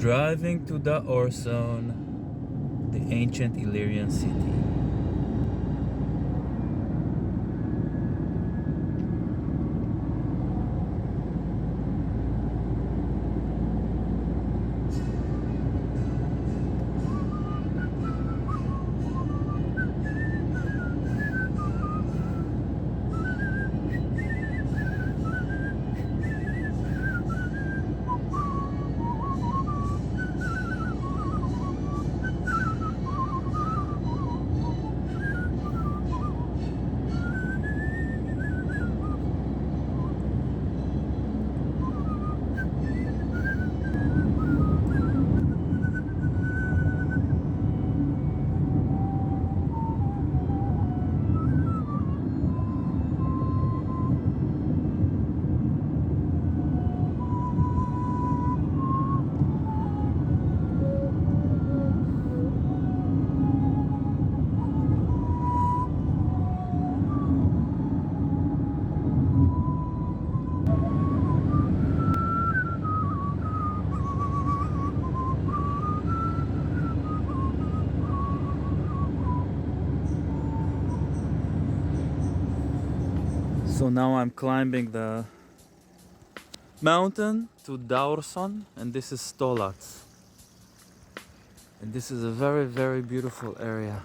Driving to Daorson, the ancient Illyrian city. So now I'm climbing the mountain to Daorson, and this is Stolat. And this is a very, very beautiful area.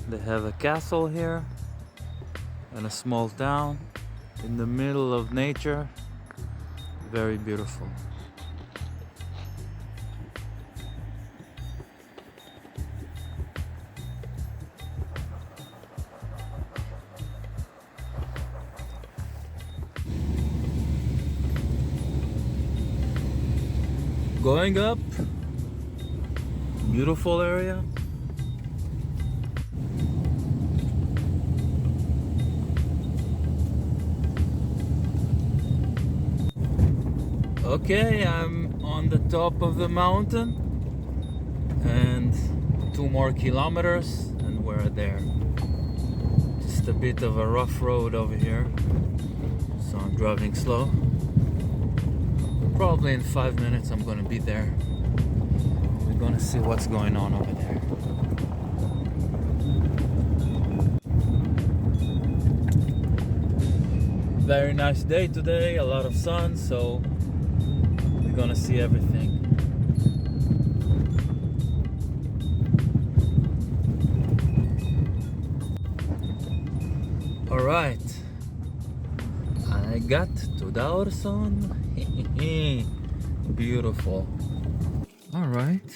They have a castle here and a small town in the middle of nature. Very beautiful. Going up, beautiful area. Okay, I'm on the top of the mountain and 2 more kilometers and we're there. Just a bit of a rough road over here, so I'm driving slow. Probably in 5 minutes I'm gonna be there. We're gonna see what's going on over there. Very nice day today, a lot of sun, so we're gonna see everything. Alright, I got to Daorson. Beautiful. Alright,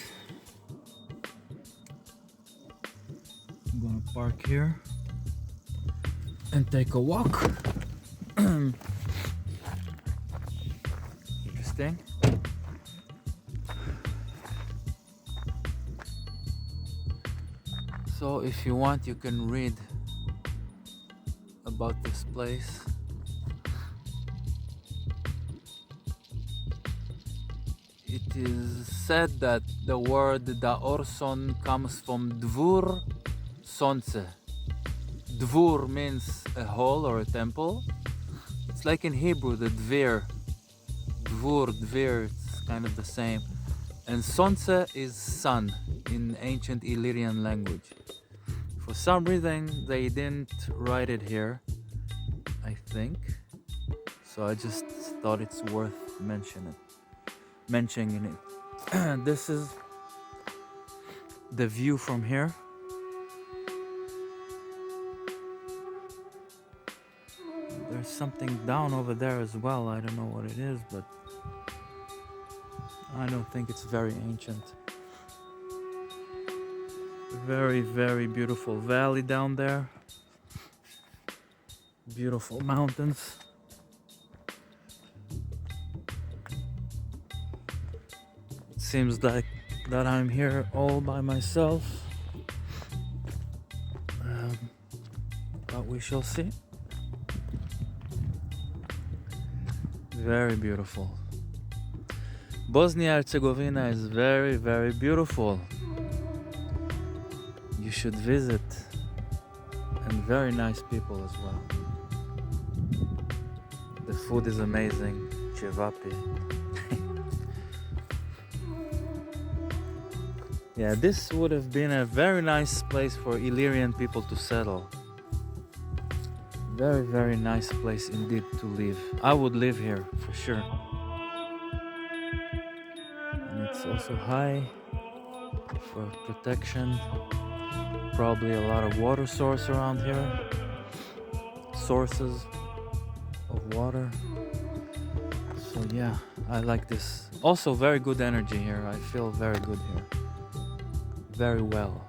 I'm gonna park here and take a walk. Interesting. So if you want, you can read about this place. It is said that the word Daorson comes from Dvur Sonce. Dvur means a hall or a temple. It's like in Hebrew, the Dvir. Dvir, it's kind of the same. And Sonce is sun in ancient Illyrian language. For some reason, they didn't write it here, I think. So I just thought it's worth mentioning it. This is the view from here. There's something down over there as well. I don't know what it is, but I don't think it's very ancient. Very, very beautiful valley down there. Beautiful mountains. Seems like that I'm here all by myself, but we shall see. Very beautiful. Bosnia-Herzegovina is very, very beautiful. You should visit, and very nice people as well. The food is amazing. Cevapi. Yeah, this would have been a very nice place for Illyrian people to settle. Very, very nice place indeed to live. I would live here for sure. And it's also high for protection. Probably a lot of water source around here. Sources of water. So yeah, I like this. Also very good energy here. I feel very good here. Very well.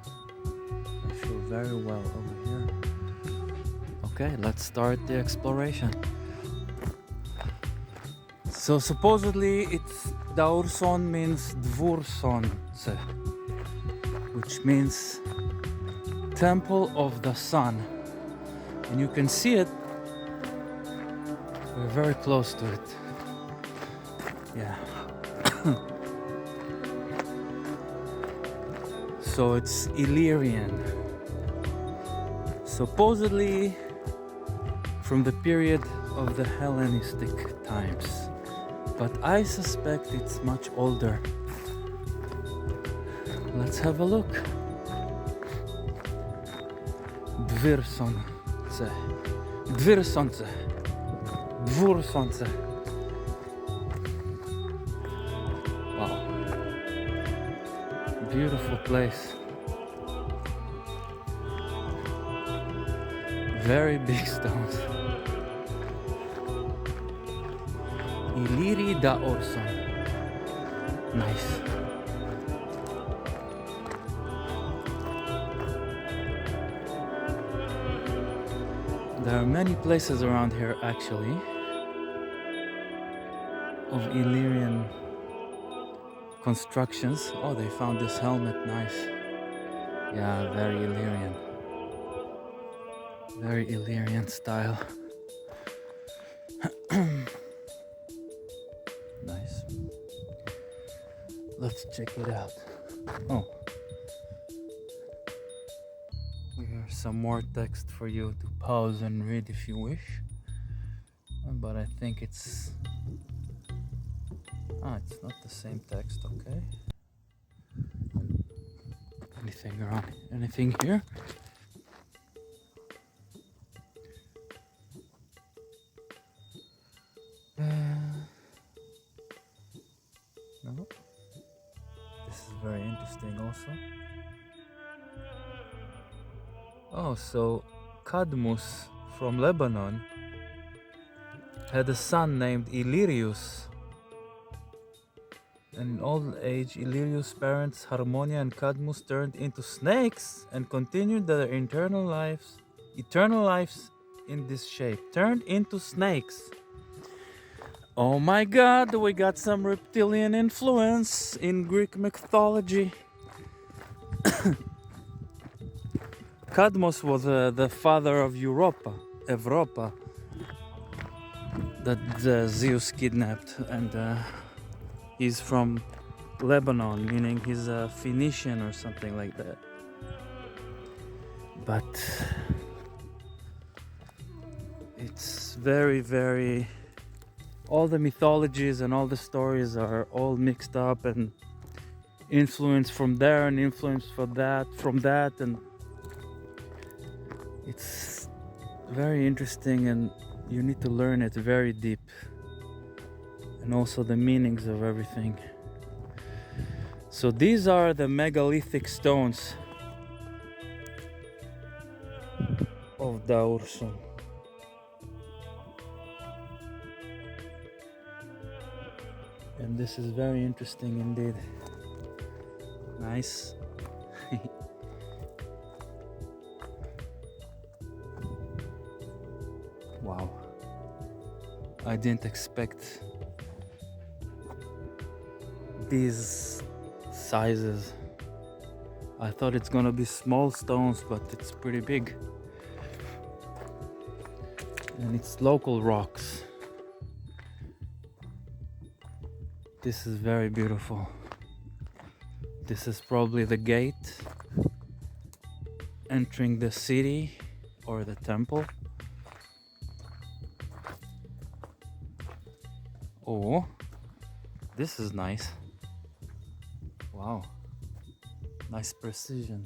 I feel very well over here. Okay, let's start the exploration. So supposedly it's Daorson means Dvursonce, which means Temple of the Sun. And you can see it. We're very close to it. Yeah. So it's Illyrian. Supposedly from the period of the Hellenistic times. But I suspect it's much older. Let's have a look. Dvursonce. Dvursonce. Dvursonce. Wow. Beautiful place. Very big stones. Illyri Daorson. Nice. There are many places around here actually of Illyrian constructions. Oh, they found this helmet. Nice. Yeah, very Illyrian. Very Illyrian style. Nice. Let's check it out. Oh. Here's some more text for you to pause and read if you wish. But I think it's... it's not the same text, okay. Anything around? Anything here? No. This is very interesting also. Oh, so Cadmus from Lebanon had a son named Illyrius. And in old age, Illyrius' parents Harmonia and Cadmus turned into snakes and continued their eternal lives in this shape. Turned into snakes. Oh my god, we got some reptilian influence in Greek mythology. Cadmus was the father of Europa, that Zeus kidnapped, and he's from Lebanon, meaning he's a Phoenician or something like that. But it's very, very... all the mythologies and all the stories are all mixed up and influence from there and influence from that, and it's very interesting, and you need to learn it very deep, and also the meanings of everything. So these are the megalithic stones of Daorson. And this is very interesting indeed. Nice. Wow. I didn't expect these sizes. I thought it's gonna be small stones, but it's pretty big. And it's local rocks. This is very beautiful. This is probably the gate entering the city or the temple. Oh, this is nice. Wow, nice precision.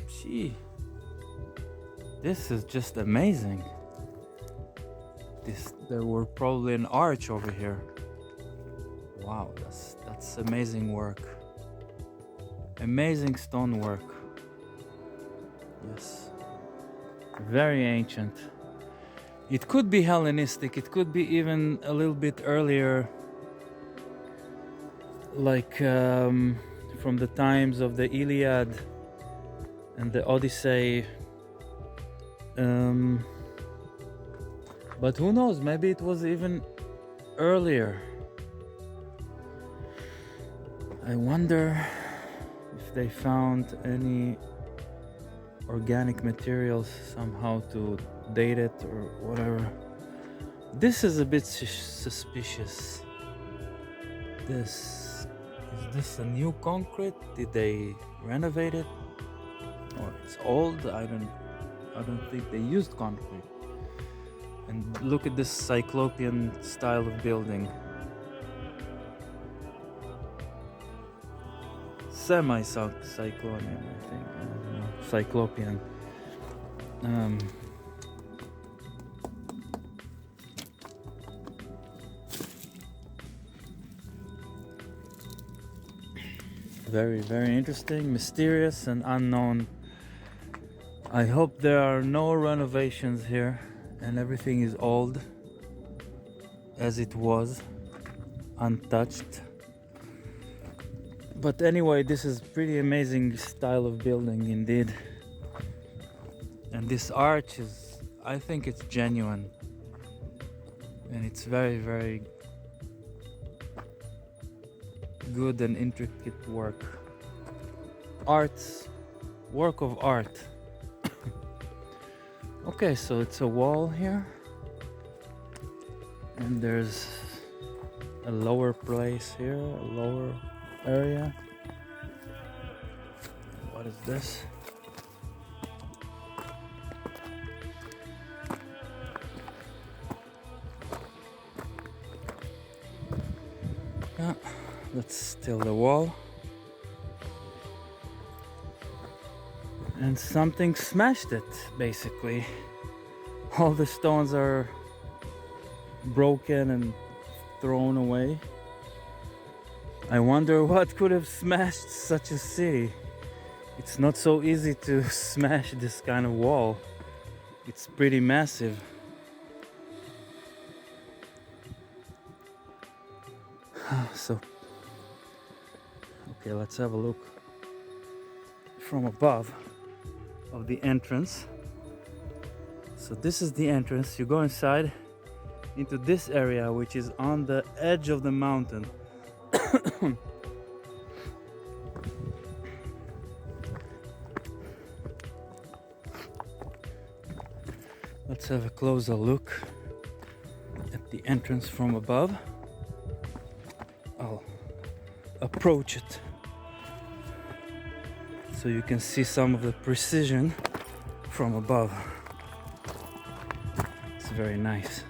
Gee, this is just amazing. There were probably an arch over here. Wow, that's amazing work. Amazing stonework. Yes, very ancient. It could be Hellenistic, it could be even a little bit earlier, like from the times of the Iliad and the Odyssey. But who knows, maybe it was even earlier. I wonder if they found any organic materials somehow to date it or whatever. This is a bit suspicious. Is this a new concrete? Did they renovate it? Or it's old? I don't think they used concrete. And look at this Cyclopean style of building. Semi-Cyclopean, I think. I don't know. Cyclopean. Very, very interesting, mysterious and unknown. I hope there are no renovations here and everything is old as it was, untouched. But anyway, this is pretty amazing style of building indeed. And this arch is, I think it's genuine. And it's very, very good and intricate work. Work of art. Okay, so it's a wall here. And there's a lower place here, a lower area. What is this? Yeah, that's still the wall. And something smashed it, basically. All the stones are broken and thrown away. I wonder what could have smashed such a city. It's not so easy to smash this kind of wall. It's pretty massive. So, okay, let's have a look from above of the entrance. So this is the entrance. You go inside into this area, which is on the edge of the mountain. Let's have a closer look at the entrance from above. I'll approach it so you can see some of the precision from above. It's very nice.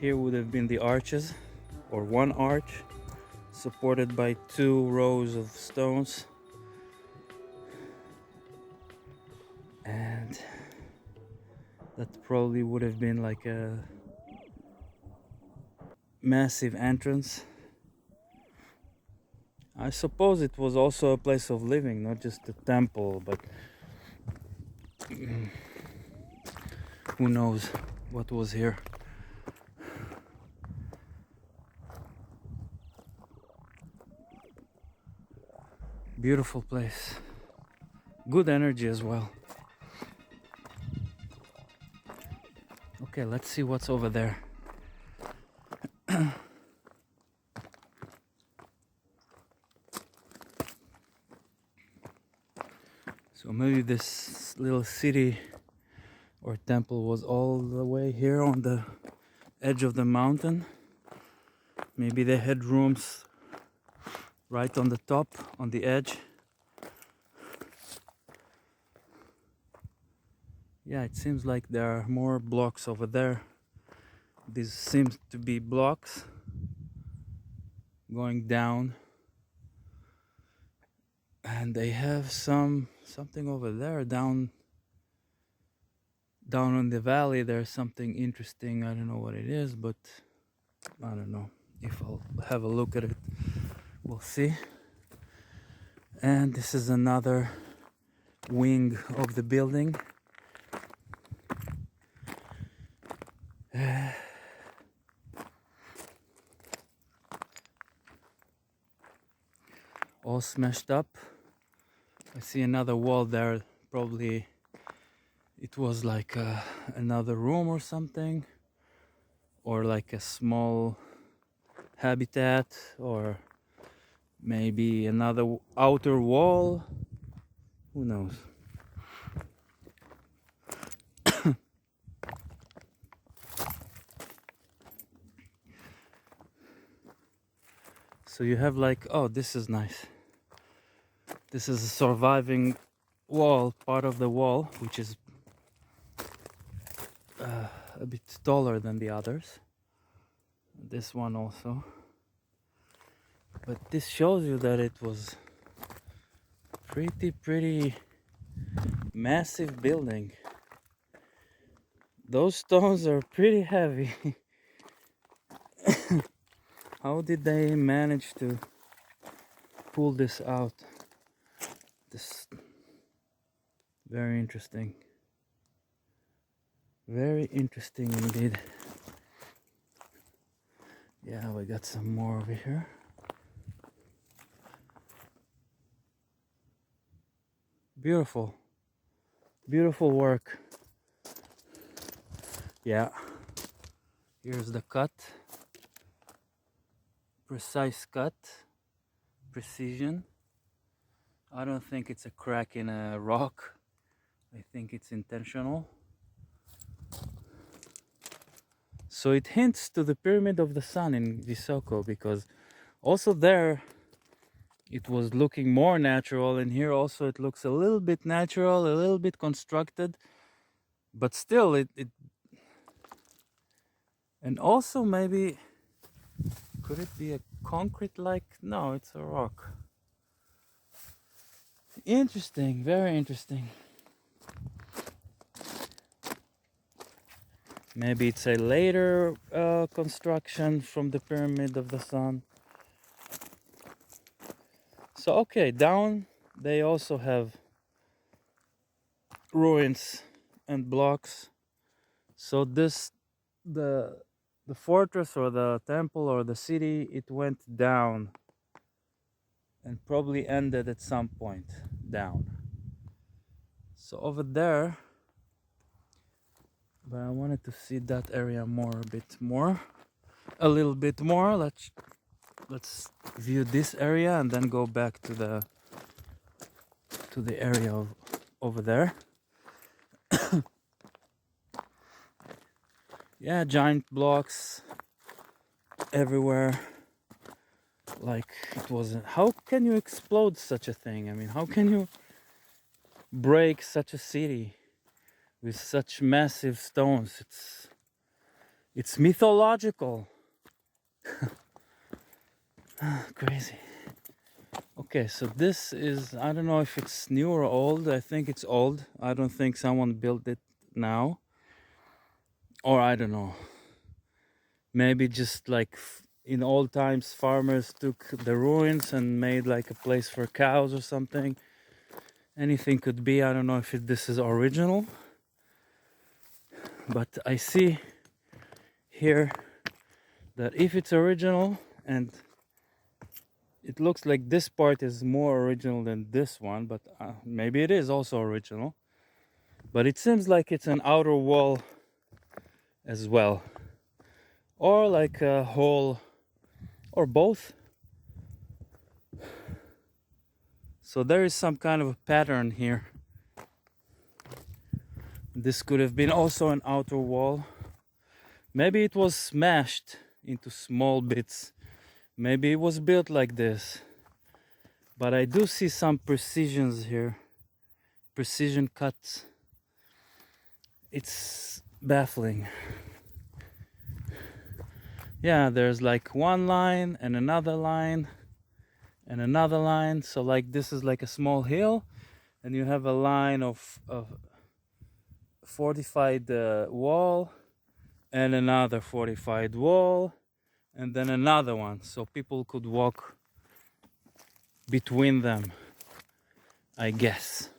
Here would have been the arches, or one arch, supported by 2 rows of stones. And that probably would have been like a massive entrance. I suppose it was also a place of living, not just a temple, but who knows what was here. Beautiful place. Good energy as well. Okay, let's see what's over there. So maybe this little city or temple was all the way here on the edge of the mountain. Maybe they had rooms right on the top, on the edge. Yeah, it seems like there are more blocks over there. These seems to be blocks going down, and they have something over there down in the valley. There's something interesting. I don't know what it is, but I don't know. If I'll have a look at it, we'll see. And this is another wing of the building. All smashed up. I see another wall there. Probably it was like another room or something, or like a small habitat, or maybe another outer wall. Who knows? So you have like, oh, this is nice. This is a surviving wall, part of the wall, which is a bit taller than the others. This one also. But this shows you that it was pretty massive building. Those stones are pretty heavy. How did they manage to pull this out? This very interesting. Very interesting indeed. Yeah, we got some more over here. Beautiful. Beautiful work. Yeah. Here's the cut. Precise cut. Precision. I don't think it's a crack in a rock. I think it's intentional. So it hints to the Pyramid of the Sun in Visoko, because also there it was looking more natural, and here also it looks a little bit natural, a little bit constructed, but still it and also maybe, could it be a concrete like? No, it's a rock. Interesting, very interesting. Maybe it's a later construction from the Pyramid of the Sun. So okay, down they also have ruins and blocks. So this, the fortress or the temple or the city, it went down and probably ended at some point down. So over there, but I wanted to see that area more, a little bit more. Let's view this area and then go back to the area over there. Yeah, giant blocks everywhere. Like it wasn't. How can you explode such a thing? I mean, how can you break such a city with such massive stones? It's mythological. Crazy. Okay, so this is, I don't know if it's new or old. I think it's old. I don't think someone built it now. Or I don't know. Maybe just like in old times, farmers took the ruins and made like a place for cows or something. Anything could be. I don't know if this is original. But I see here that if it's original, and it looks like this part is more original than this one, but maybe it is also original. But it seems like it's an outer wall as well, or like a whole, or both. So there is some kind of a pattern here. This could have been also an outer wall. Maybe it was smashed into small bits. Maybe it was built like this. But I do see some precisions here. Precision cuts. It's baffling. Yeah, there's like one line and another line and another line. So like this is like a small hill, and you have a line of fortified wall and another fortified wall and then another one, so people could walk between them, I guess.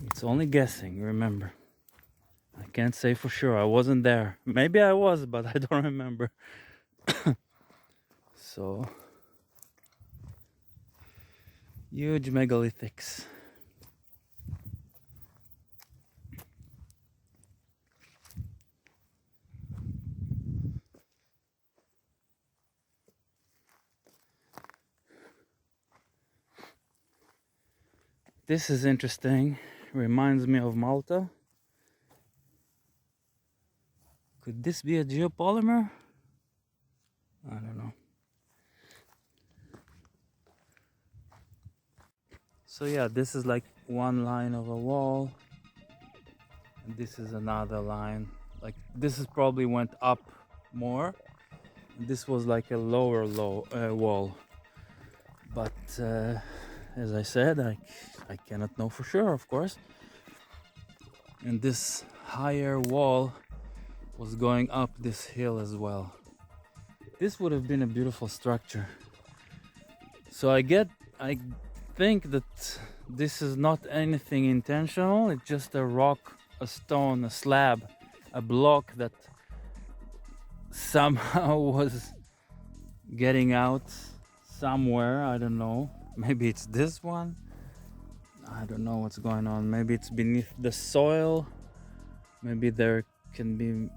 It's only guessing, remember. I can't say for sure. I wasn't there. Maybe I was, but I don't remember. So, huge megalithics. This is interesting. Reminds me of Malta. Could this be a geopolymer? I don't know. So yeah, this is like one line of a wall, and this is another line. Like this is probably went up more. This was like a lower wall. But as I said, I cannot know for sure, of course. And this higher wall was going up this hill as well. This would have been a beautiful structure. So I think that this is not anything intentional. It's just a rock, a stone, a slab, a block that somehow was getting out somewhere. I don't know. Maybe it's this one. I don't know what's going on. Maybe it's beneath the soil. Maybe there can be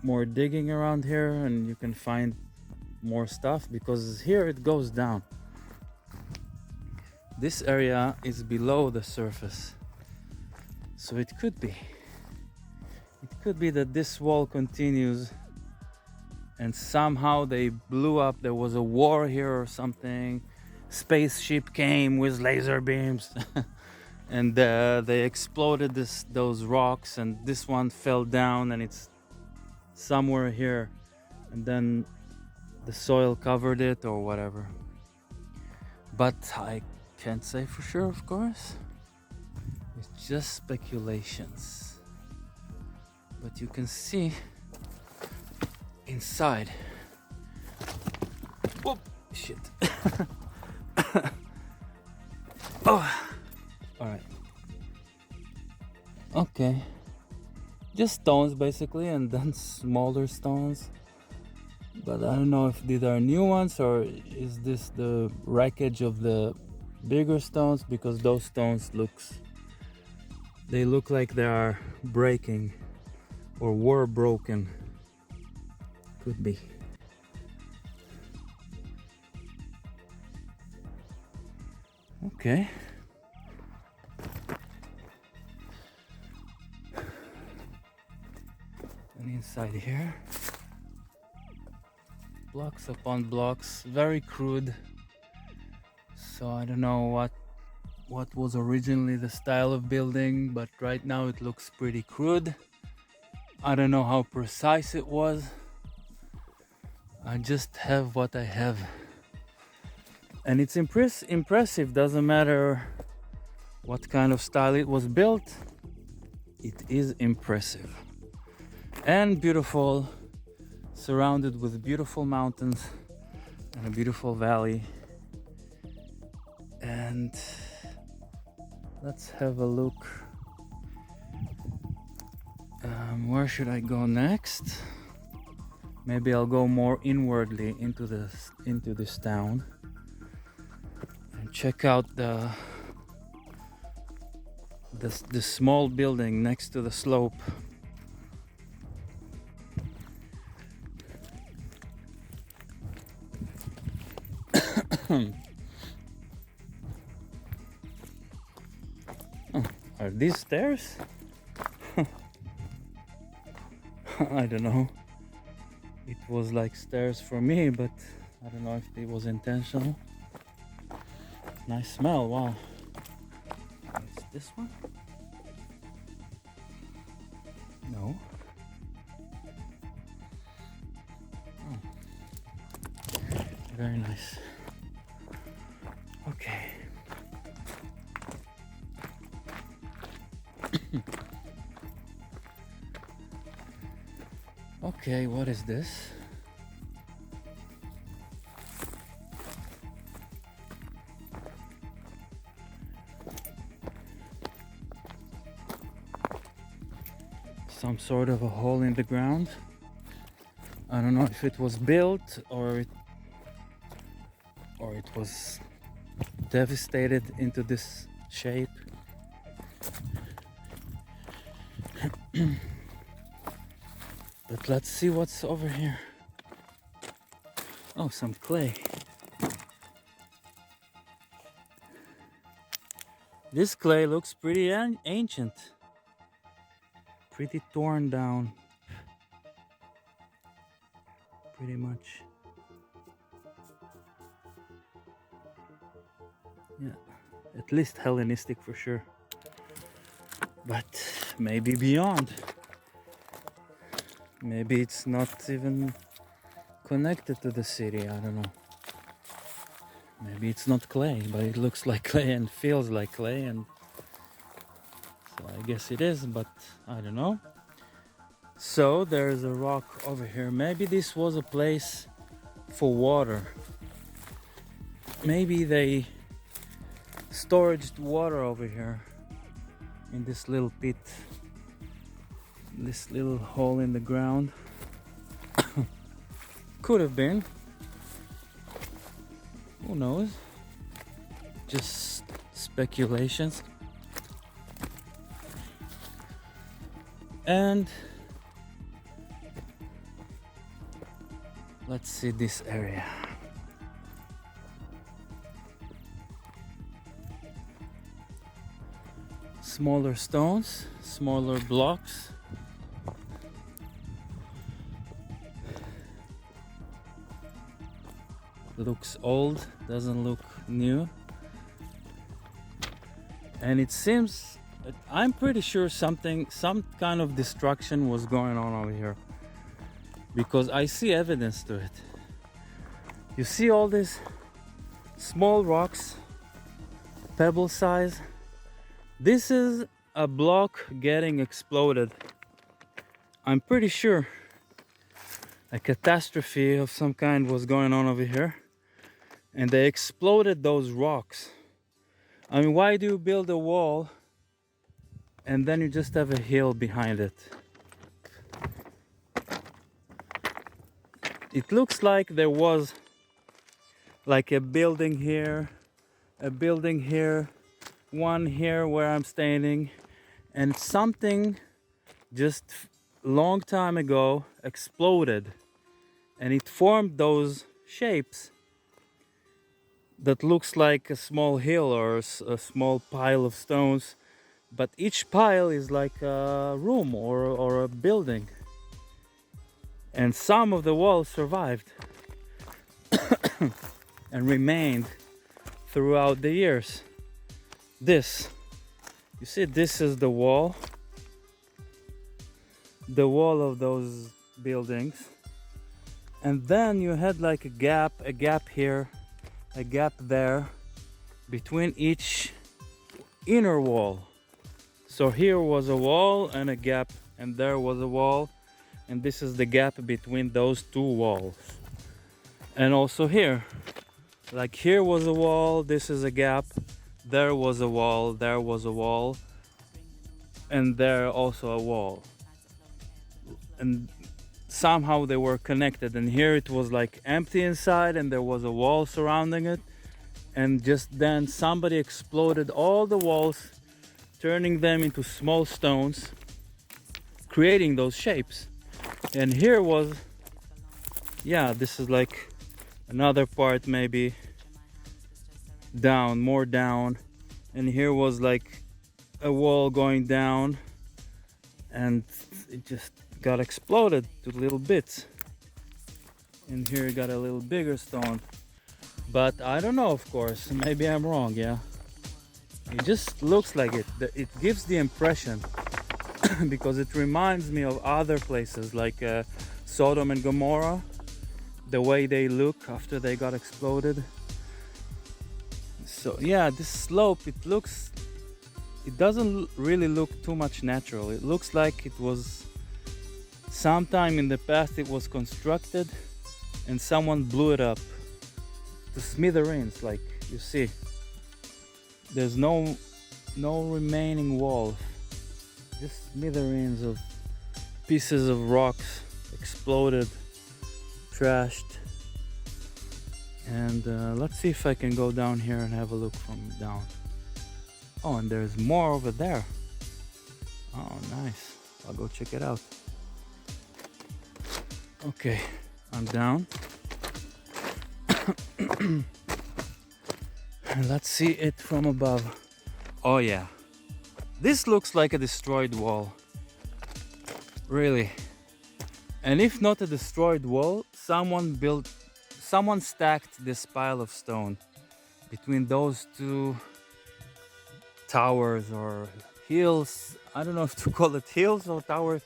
more digging around here and you can find more stuff, because here it goes down. This area is below the surface. So it could be that this wall continues and somehow they blew up. There was a war here or something. Spaceship came with laser beams and they exploded those rocks, and this one fell down and it's somewhere here, and then the soil covered it or whatever. But I can't say for sure, of course. It's just speculations. But you can see inside. Whoop! Shit. Oh! Alright. Okay. Just stones basically, and then smaller stones. But I don't know if these are new ones or is this the wreckage of the bigger stones, because those stones they look like they are breaking or were broken. Could be. Okay. And inside here, blocks upon blocks, very crude. So I don't know what was originally the style of building, but right now it looks pretty crude. I don't know how precise it was. I just have what I have. And it's impressive, doesn't matter what kind of style it was built. It is impressive. And beautiful, surrounded with beautiful mountains and a beautiful valley. And let's have a look. Where should I go next? Maybe I'll go more inwardly into this town and check out the small building next to the slope. Are these stairs? I don't know. It was like stairs for me, but I don't know if it was intentional. Nice smell, wow. Let's this one? No. Oh. Very nice. Okay. Okay, what is this? Some sort of a hole in the ground. I don't know if it was built or it was devastated into this shape. But let's see what's over here. Oh, some clay. This clay looks pretty ancient. Pretty torn down. Pretty much. Yeah, at least Hellenistic for sure. But maybe beyond. Maybe it's not even connected to the city, I don't know. Maybe it's not clay, but it looks like clay and feels like clay, and so I guess it is, but I don't know. So there's a rock over here. Maybe this was a place for water. Maybe they stored water over here in this little pit, this little hole in the ground. Could have been. Who knows? Just speculations. And let's see this area. Smaller stones, smaller blocks. Looks old, doesn't look new. And it seems, I'm pretty sure some kind of destruction was going on over here, because I see evidence to it. You see all these small rocks, pebble size. This is a block getting exploded. I'm pretty sure a catastrophe of some kind was going on over here, and they exploded those rocks. I mean, why do you build a wall and then you just have a hill behind it? It looks like there was like a building here, one here where I'm standing, and something just long time ago exploded, and it formed those shapes that looks like a small hill or a small pile of stones, but each pile is like a room or a building, and some of the walls survived and remained throughout the years. This, you see, this is the wall of those buildings, and then you had like a gap here, a gap there between each inner wall. So here was a wall and a gap, and there was a wall, and this is the gap between those two walls. And also here, like here was a wall, this is a gap, there was a wall, there was a wall, and there also a wall. And somehow they were connected, and here it was like empty inside and there was a wall surrounding it, and just then somebody exploded all the walls, turning them into small stones, creating those shapes. And here was, yeah, this is like another part, maybe down, more down, and here was like a wall going down, and it just got exploded to little bits. And here got a little bigger stone, but I don't know, of course, maybe I'm wrong. Yeah, It just looks like it. It gives the impression because it reminds me of other places like Sodom and Gomorrah, the way they look after they got exploded. So yeah, this slope, it doesn't really look too much natural. It looks like it was sometime in the past it was constructed and someone blew it up to smithereens. Like you see, there's no remaining walls, just smithereens of pieces of rocks exploded, trashed. And let's see if I can go down here and have a look from down. Oh, and there's more over there. Oh, nice. I'll go check it out. Okay, I'm down. And let's see it from above. Oh yeah, this looks like a destroyed wall. Really. And if not a destroyed wall, someone stacked this pile of stone between those two towers or hills. I don't know if to call it hills or towers,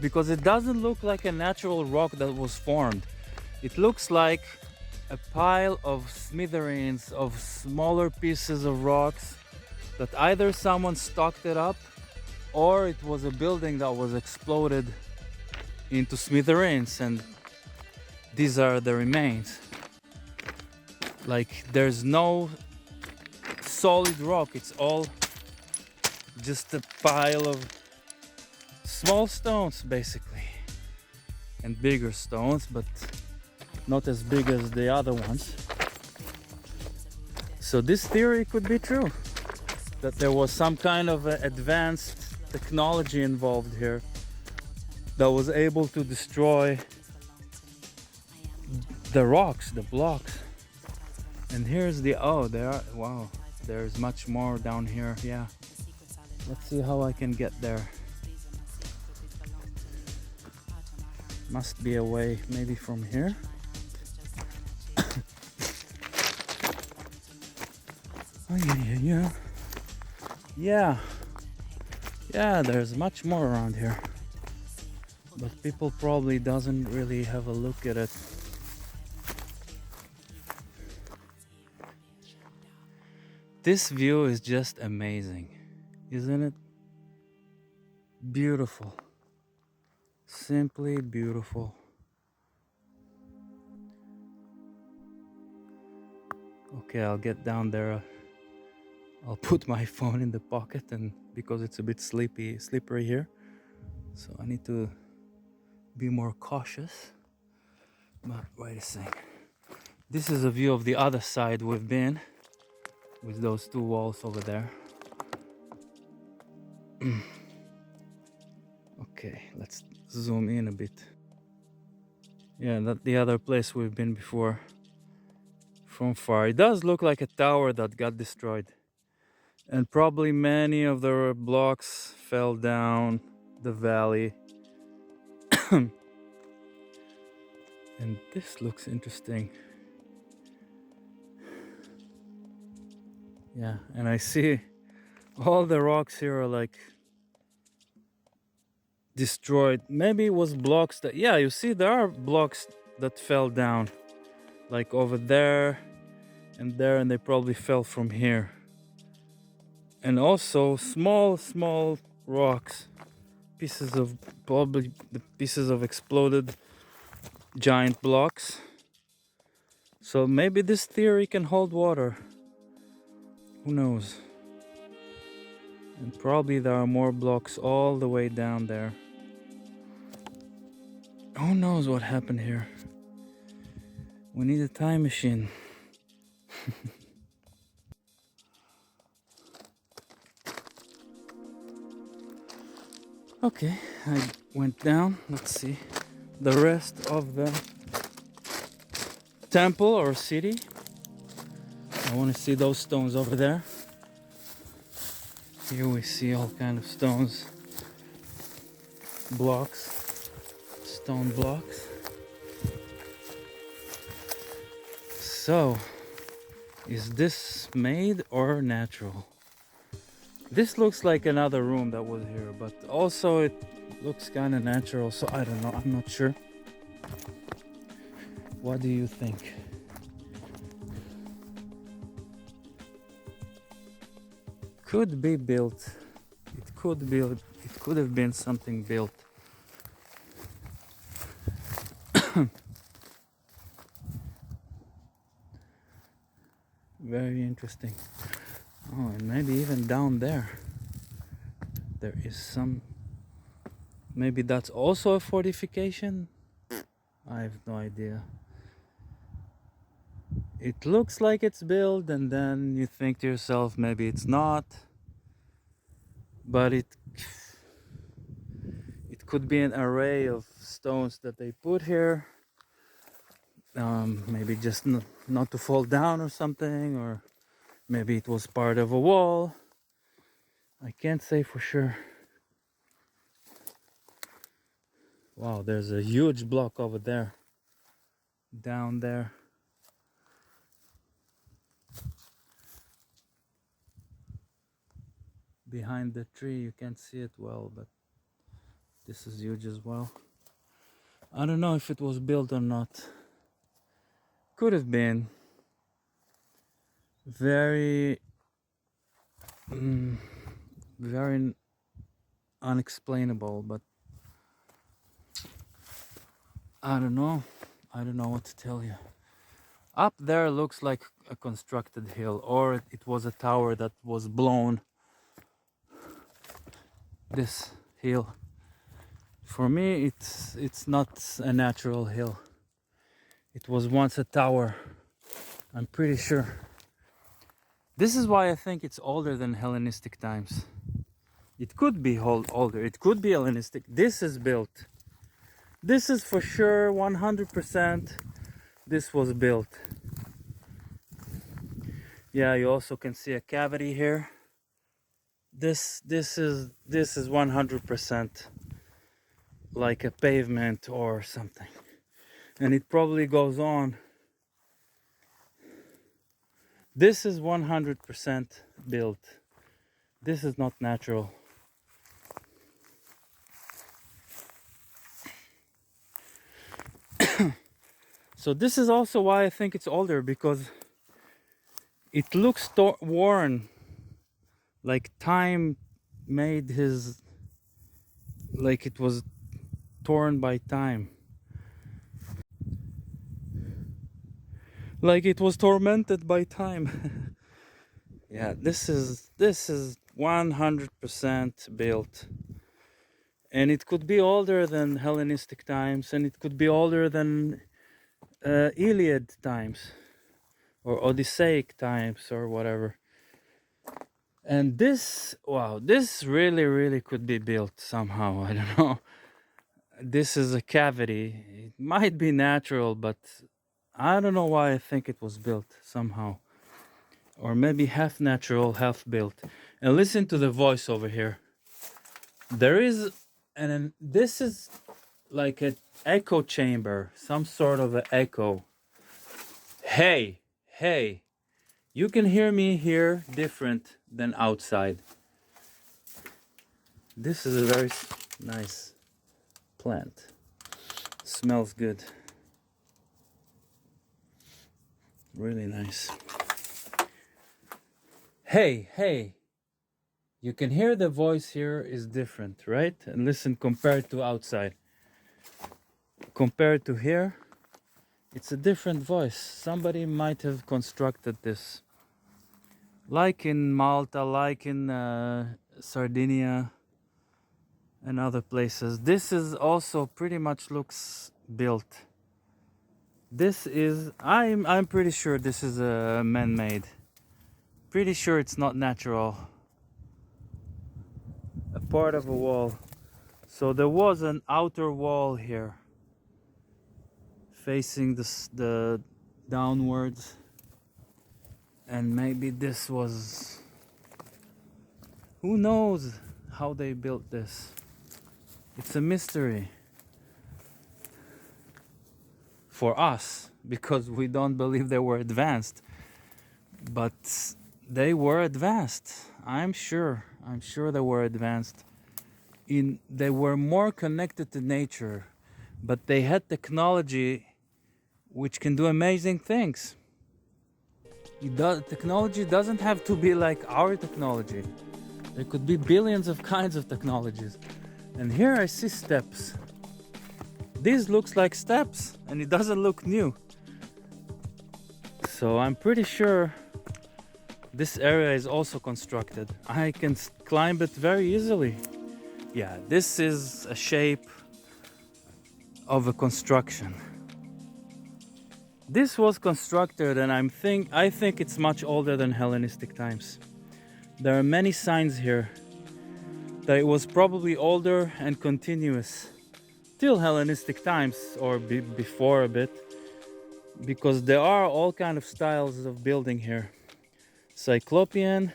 because it doesn't look like a natural rock that was formed. It looks like a pile of smithereens of smaller pieces of rocks that either someone stocked it up or it was a building that was exploded into smithereens, and these are the remains. Like there's no solid rock, it's all just a pile of small stones basically, and bigger stones, but not as big as the other ones. So this theory could be true, that there was some kind of advanced technology involved here that was able to destroy the rocks, the blocks. And here's the, oh, wow, there's much more down here. Yeah, let's see how I can get there. Must be a way, maybe from here. Oh yeah, there's much more around here, but people probably doesn't really have a look at it. This view is just amazing, isn't it? Beautiful, simply beautiful. Okay, I'll get down there. I'll put my phone in the pocket, and because it's a bit slippery here, so I need to be more cautious. But wait a second. This is a view of the other side we've been, with those two walls over there. Okay, let's zoom in a bit. Yeah, that's the other place we've been before. From far, it does look like a tower that got destroyed. And probably many of the blocks fell down the valley. And this looks interesting. Yeah, and I see all the rocks here are like destroyed. Maybe it was blocks that, yeah, you see there are blocks that fell down, like over there, and they probably fell from here. And also small rocks, pieces of, probably the pieces of exploded giant blocks. So maybe this theory can hold water. Who knows? And probably there are more blocks all the way down there. Who knows what happened here? We need a time machine. Okay, I went down. Let's see the rest of the temple or city. I want to see those stones over there. Here we see all kind of stones, blocks, stone blocks. So, is this made or natural? This looks like another room that was here, but also it looks kind of natural, so I don't know, I'm not sure. What do you think? Could be built. It could have been something built. Very interesting. Oh, and maybe even down there is some, maybe that's also a fortification. I have no idea. It looks like it's built, and then you think to yourself, maybe it's not. But it could be an array of stones that they put here. Maybe just not to fall down or something, or maybe it was part of a wall. I can't say for sure. Wow, there's a huge block over there, down there. Behind the tree, you can't see it well, but this is huge as well. I don't know if it was built or not. Could have been. Very very unexplainable, but I don't know what to tell you. Up there looks like a constructed hill, or it was a tower that was blown. This hill, for me, it's not a natural hill. It was once a tower, I'm pretty sure. This is why I think it's older than Hellenistic times. It could be older, it could be Hellenistic. This is built. This is for sure 100% this was built. Yeah, you also can see a cavity here. This is 100% like a pavement or something. And it probably goes on. This is 100% built. This is not natural. So this is also why I think it's older, because it looks worn, like time made his, like it was torn by time, like it was tormented by time. Yeah, this is 100% built, and it could be older than Hellenistic times, and it could be older than Iliad times or Odysseic times or whatever. And this, wow, this really could be built somehow. I don't know. This is a cavity. It might be natural, but I don't know why I think it was built somehow. Or maybe half natural, half built. And listen to the voice over here. There is, and this is like an echo chamber, some sort of an echo. Hey, you can hear me here different than outside. This is a very nice plant. Smells good. Really nice. Hey, you can hear the voice here is different, right? And listen, compared to outside. Compared to here, it's a different voice. Somebody might have constructed this. Like in Malta, like in Sardinia and other places. This is also pretty much looks built. This is, I'm pretty sure this is a man-made. Pretty sure it's not natural. A part of a wall. So there was an outer wall here, facing the downwards, and maybe this was, who knows how they built this. It's a mystery for us, because we don't believe they were advanced, but they were advanced. I'm sure I'm sure they were advanced. They were more connected to nature, but they had technology which can do amazing things. Technology doesn't have to be like our technology. There could be billions of kinds of technologies. And here I see steps. This looks like steps, and it doesn't look new. So I'm pretty sure this area is also constructed. I can climb it very easily. Yeah, this is a shape of a construction. This was constructed, and I think it's much older than Hellenistic times. There are many signs here that it was probably older and continuous till Hellenistic times, or before a bit, because there are all kind of styles of building here. Cyclopean,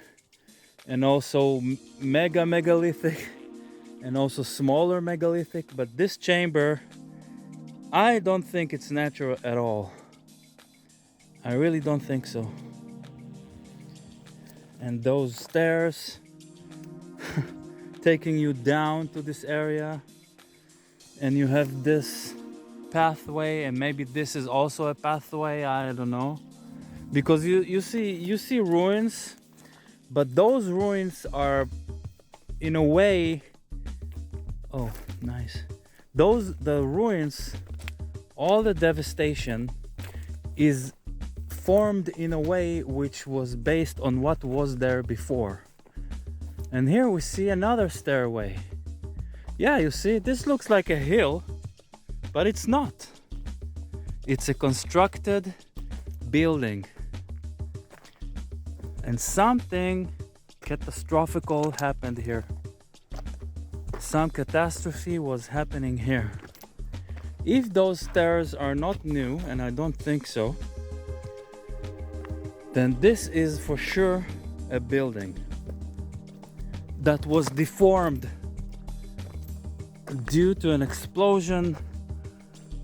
and also megalithic, and also smaller megalithic. But this chamber, I don't think it's natural at all. I really don't think so. And those stairs taking you down to this area, and you have this pathway, and maybe this is also a pathway, I don't know, because you see ruins, but those ruins are in a way, oh nice, the ruins, all the devastation is formed in a way which was based on what was there before. And here we see another stairway. Yeah, you see, this looks like a hill, but it's not. It's a constructed building. And something catastrophical happened here. Some catastrophe was happening here. If those stairs are not new, and I don't think so, then this is for sure a building that was deformed due to an explosion,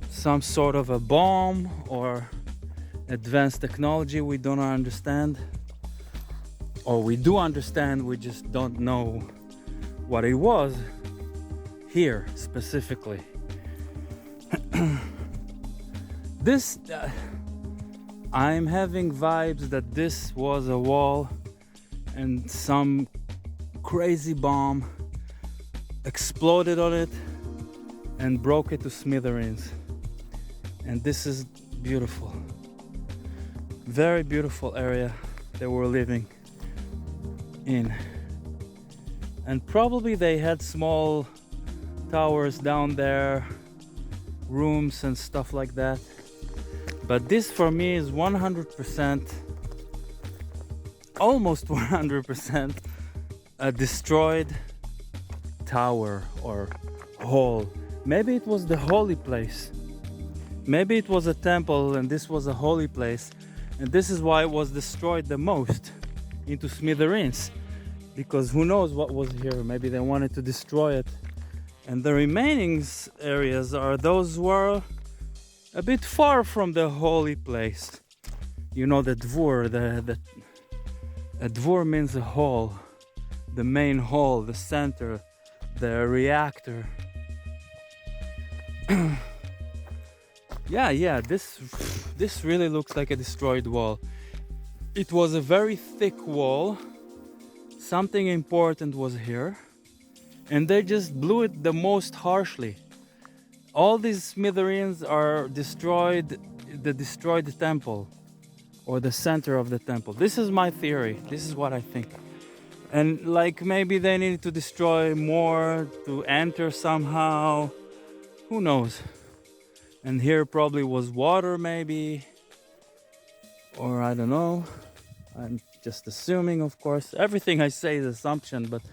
some sort of a bomb or advanced technology we don't understand, or we do understand, we just don't know what it was here specifically. This I'm having vibes that this was a wall and some crazy bomb exploded on it and broke it to smithereens. And this is beautiful. Very beautiful area they were living in. And probably they had small towers down there, rooms and stuff like that. But this for me is 100%, almost 100%, a destroyed tower or hall. Maybe it was the holy place. Maybe it was a temple and this was a holy place. And this is why it was destroyed the most, into smithereens. Because who knows what was here? Maybe they wanted to destroy it. And the remaining areas are those who are a bit far from the holy place. You know, the dvor, a dvor means a hall, the main hall, the center, the reactor. Yeah, this really looks like a destroyed wall. It was a very thick wall. Something important was here, and they just blew it the most harshly. All these smithereens are destroyed, the destroyed temple, or the center of the temple. This is my theory. This is what I think. And like maybe they needed to destroy more to enter somehow. Who knows? And here probably was water maybe. Or I don't know. I'm just assuming, of course. Everything I say is assumption, but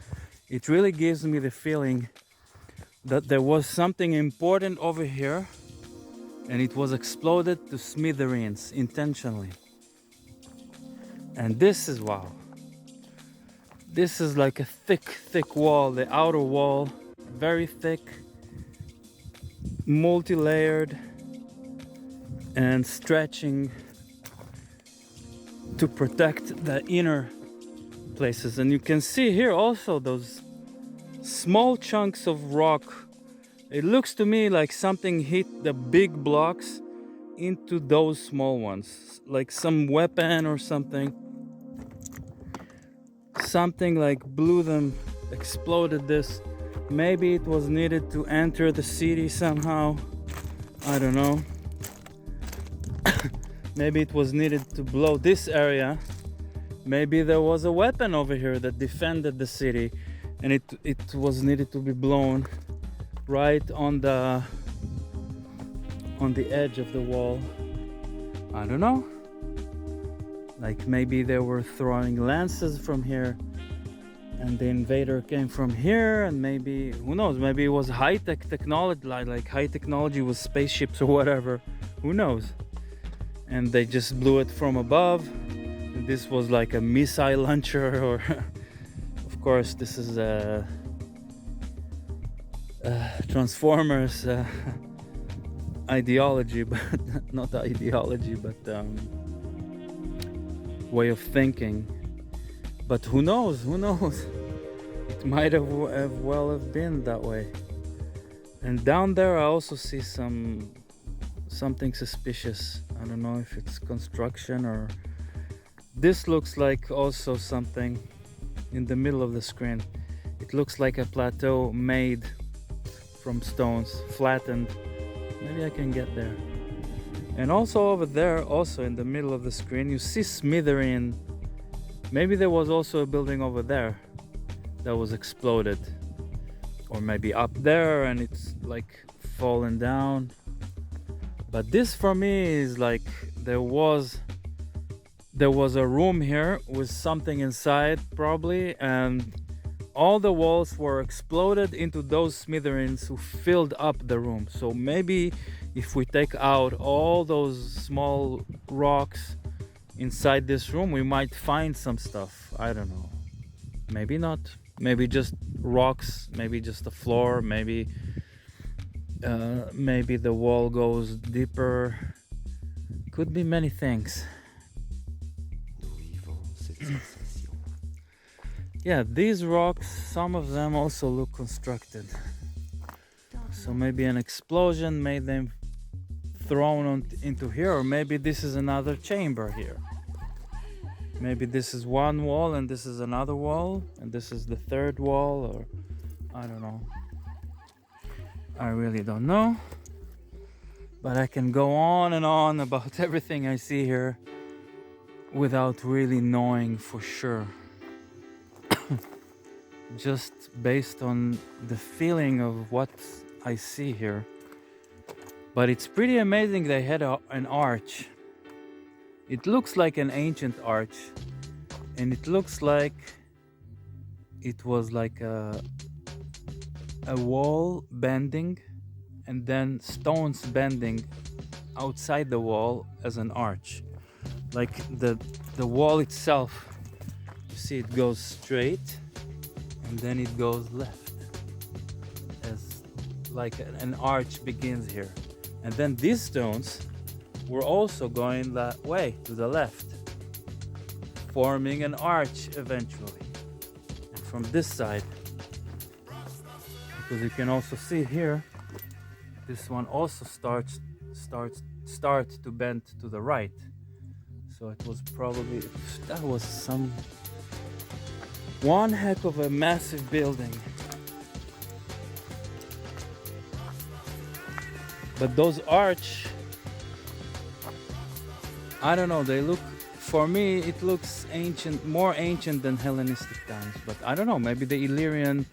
it really gives me the feeling that there was something important over here and it was exploded to smithereens intentionally. And this is wow. This is like a thick wall, the outer wall, very thick, multi-layered and stretching to protect the inner places. And you can see here also those small chunks of rock. It looks to me like something hit the big blocks into those small ones, like some weapon or something. Something like blew them, exploded this. Maybe it was needed to enter the city somehow. I don't know. Maybe it was needed to blow this area. Maybe there was a weapon over here that defended the city, and it was needed to be blown right on the edge of the wall. I don't know. Like maybe they were throwing lances from here, and the invader came from here, and maybe, who knows, maybe it was high-tech technology, like high technology with spaceships or whatever. Who knows? And they just blew it from above. And this was like a missile launcher, or of course this is a Transformers ideology, but not ideology, but way of thinking. But who knows? It might have well have been that way. And down there I also see something suspicious. I don't know if it's construction or... This looks like also something in the middle of the screen. It looks like a plateau made from stones, flattened. Maybe I can get there. And also over there, also in the middle of the screen, you see Smitherean. Maybe there was also a building over there that was exploded. Or maybe up there and it's like fallen down. But this for me is like there was a room here with something inside probably, and all the walls were exploded into those smithereens who filled up the room. So maybe if we take out all those small rocks inside this room, we might find some stuff. I don't know. Maybe not. Maybe just rocks, maybe just the floor, maybe the wall goes deeper. Could be many things. Yeah, these rocks, some of them also look constructed. So maybe an explosion made them thrown into here, or maybe this is another chamber here. Maybe this is one wall and this is another wall and this is the third wall, or I don't know. I really don't know. But I can go on and on about everything I see here without really knowing for sure. Just based on the feeling of what I see here. But it's pretty amazing they had an arch. It looks like an ancient arch, and it looks like it was like a wall bending and then stones bending outside the wall as an arch. Like the wall itself, you see it goes straight and then it goes left, as like an arch begins here. And then these stones were also going that way to the left, forming an arch eventually. And from this side, because you can also see here, this one also starts to bend to the right. So it was probably, that was one heck of a massive building. But those arch, I don't know, they look, for me it looks ancient, more ancient than Hellenistic times. But I don't know, maybe the Illyrian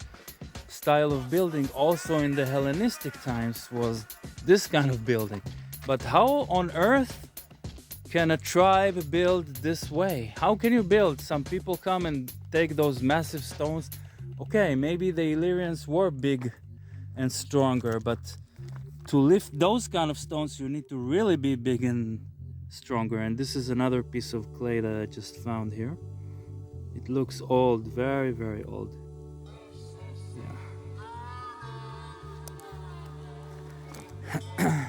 style of building also in the Hellenistic times was this kind of building. But how on earth can a tribe build this way? How can you build? Some people come and take those massive stones. Okay, maybe the Illyrians were big and stronger, but to lift those kind of stones, you need to really be big and stronger. And this is another piece of clay that I just found here. It looks old, very, very old. Yeah.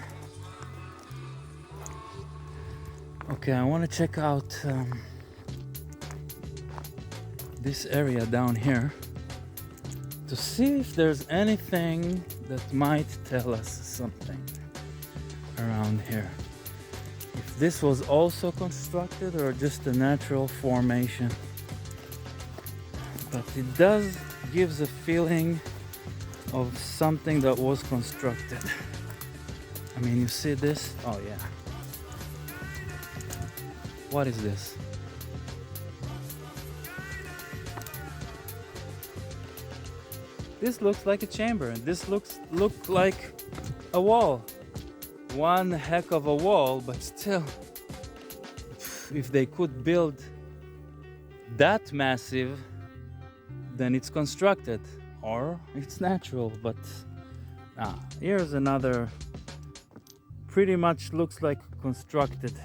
Okay, I want to check out this area down here to see if there's anything that might tell us something around here. If this was also constructed or just a natural formation. But it does gives a feeling of something that was constructed. I mean, you see this? Oh yeah. What is this? This looks like a chamber, and this look like a wall. One heck of a wall, but still, if they could build that massive, then it's constructed or it's natural. But here's another, pretty much looks like constructed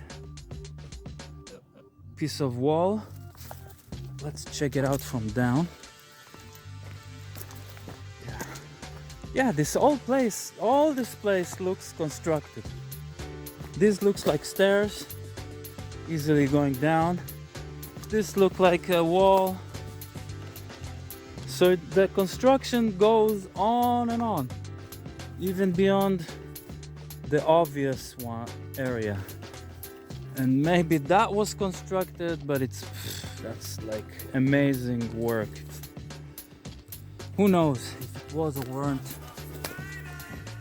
piece of wall. Let's check it out from down. Yeah, this whole place, all this place looks constructed. This looks like stairs, easily going down. This looks like a wall. So the construction goes on and on, even beyond the obvious one area. And maybe that was constructed, but that's like amazing work. Who knows if it was or weren't.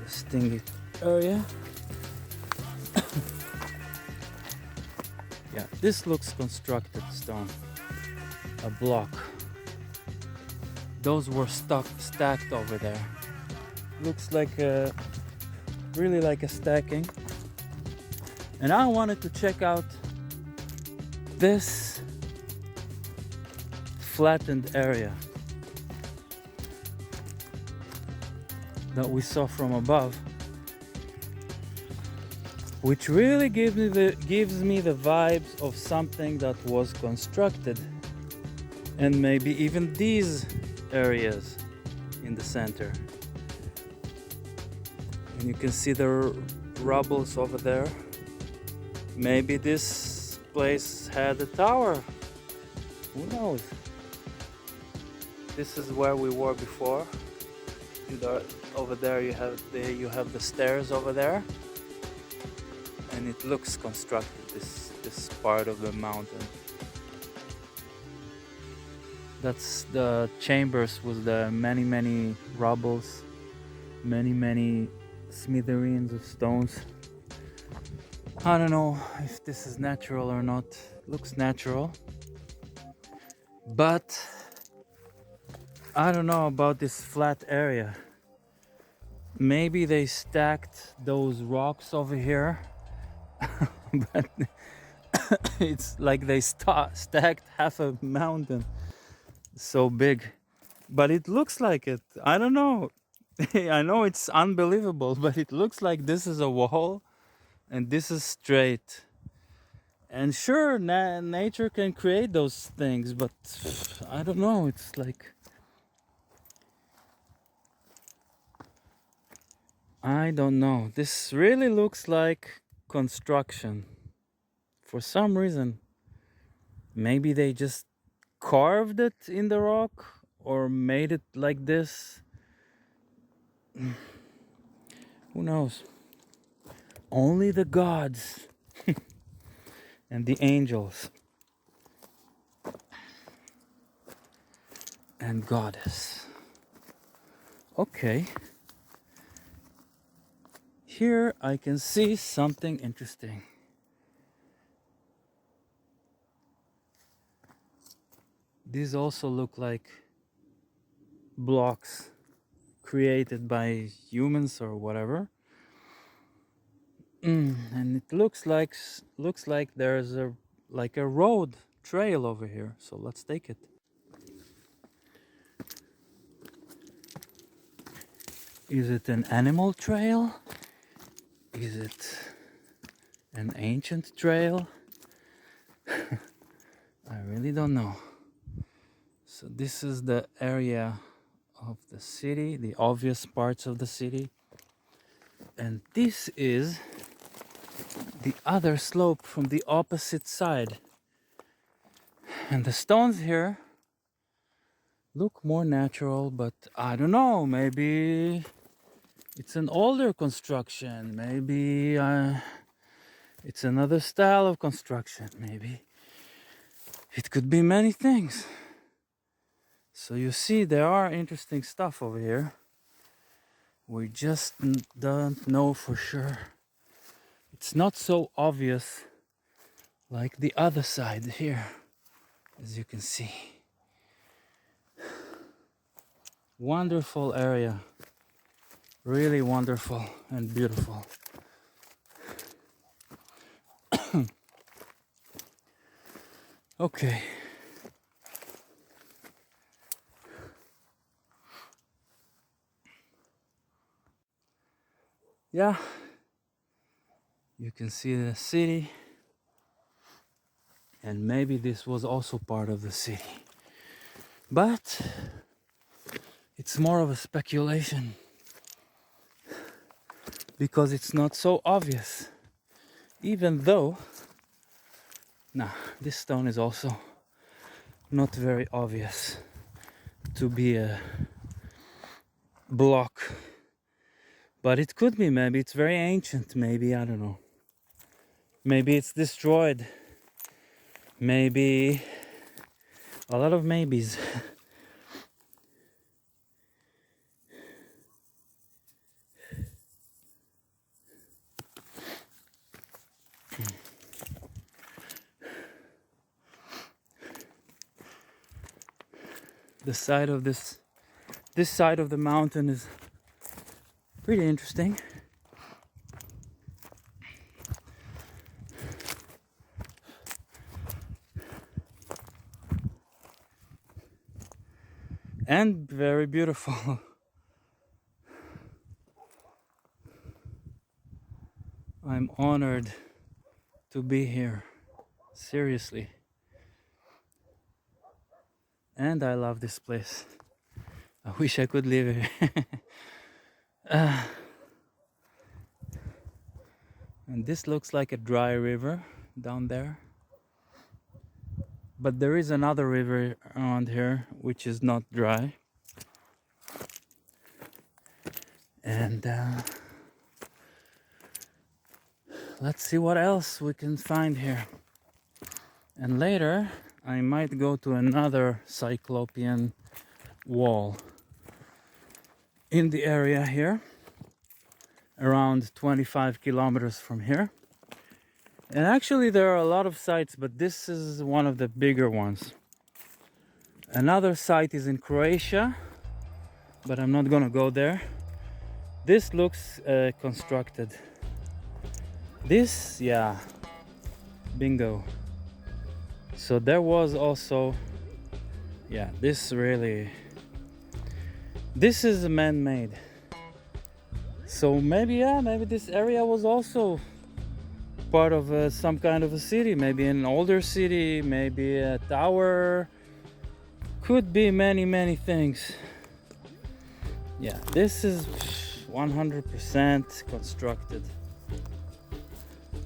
Stingy area. Yeah, this looks constructed stone. A block. Those were stacked over there. Looks like really like a stacking. And I wanted to check out this flattened area that we saw from above, which really gives me the vibes of something that was constructed, and maybe even these areas in the center. And you can see the rubbles over there. Maybe this place had a tower. Who knows? This is where we were before. Over there you have the stairs over there, and it looks constructed, this part of the mountain. That's the chambers with the many rubbles, many smithereens of stones. I don't know if this is natural or not. Looks natural, but I don't know about this flat area. Maybe they stacked those rocks over here, but it's like they stacked half a mountain. So big, but it looks like it. I don't know. I know it's unbelievable, but it looks like this is a wall and this is straight. And sure, nature can create those things, but I don't know. It's like, I don't know. This really looks like construction. For some reason. Maybe they just carved it in the rock or made it like this. Who knows? Only the gods and the angels and goddess. Okay. Here I can see something interesting. These also look like blocks created by humans or whatever. And it looks like there's a road trail over here. So let's take it. Is it an animal trail? Is it an ancient trail? I really don't know. So this is the area of the city, the obvious parts of the city. And this is the other slope from the opposite side. And the stones here look more natural, but I don't know, maybe it's an older construction, maybe it's another style of construction, maybe it could be many things. So you see, there are interesting stuff over here. We just don't know for sure. It's not so obvious like the other side here, as you can see. Wonderful area, really wonderful and beautiful. Okay. Yeah, you can see the city, and maybe this was also part of the city, but it's more of a speculation because it's not so obvious, even though this stone is also not very obvious to be a block, but it could be. Maybe it's very ancient, maybe, I don't know, maybe it's destroyed, maybe a lot of maybes. The side of this side of the mountain is pretty interesting. And very beautiful. I'm honored to be here, seriously. And I love this place. I wish I could live here. And this looks like a dry river down there. But there is another river around here which is not dry. And let's see what else we can find here. And later I might go to another Cyclopean wall in the area here, around 25 kilometers from here. And actually there are a lot of sites, but this is one of the bigger ones. Another site is in Croatia, but I'm not gonna go there. This looks constructed. This, yeah, bingo. So there was also, yeah, this is man-made. So maybe, yeah, maybe this area was also part of some kind of a city, maybe an older city, maybe a tower, could be many things. Yeah, this is 100% constructed,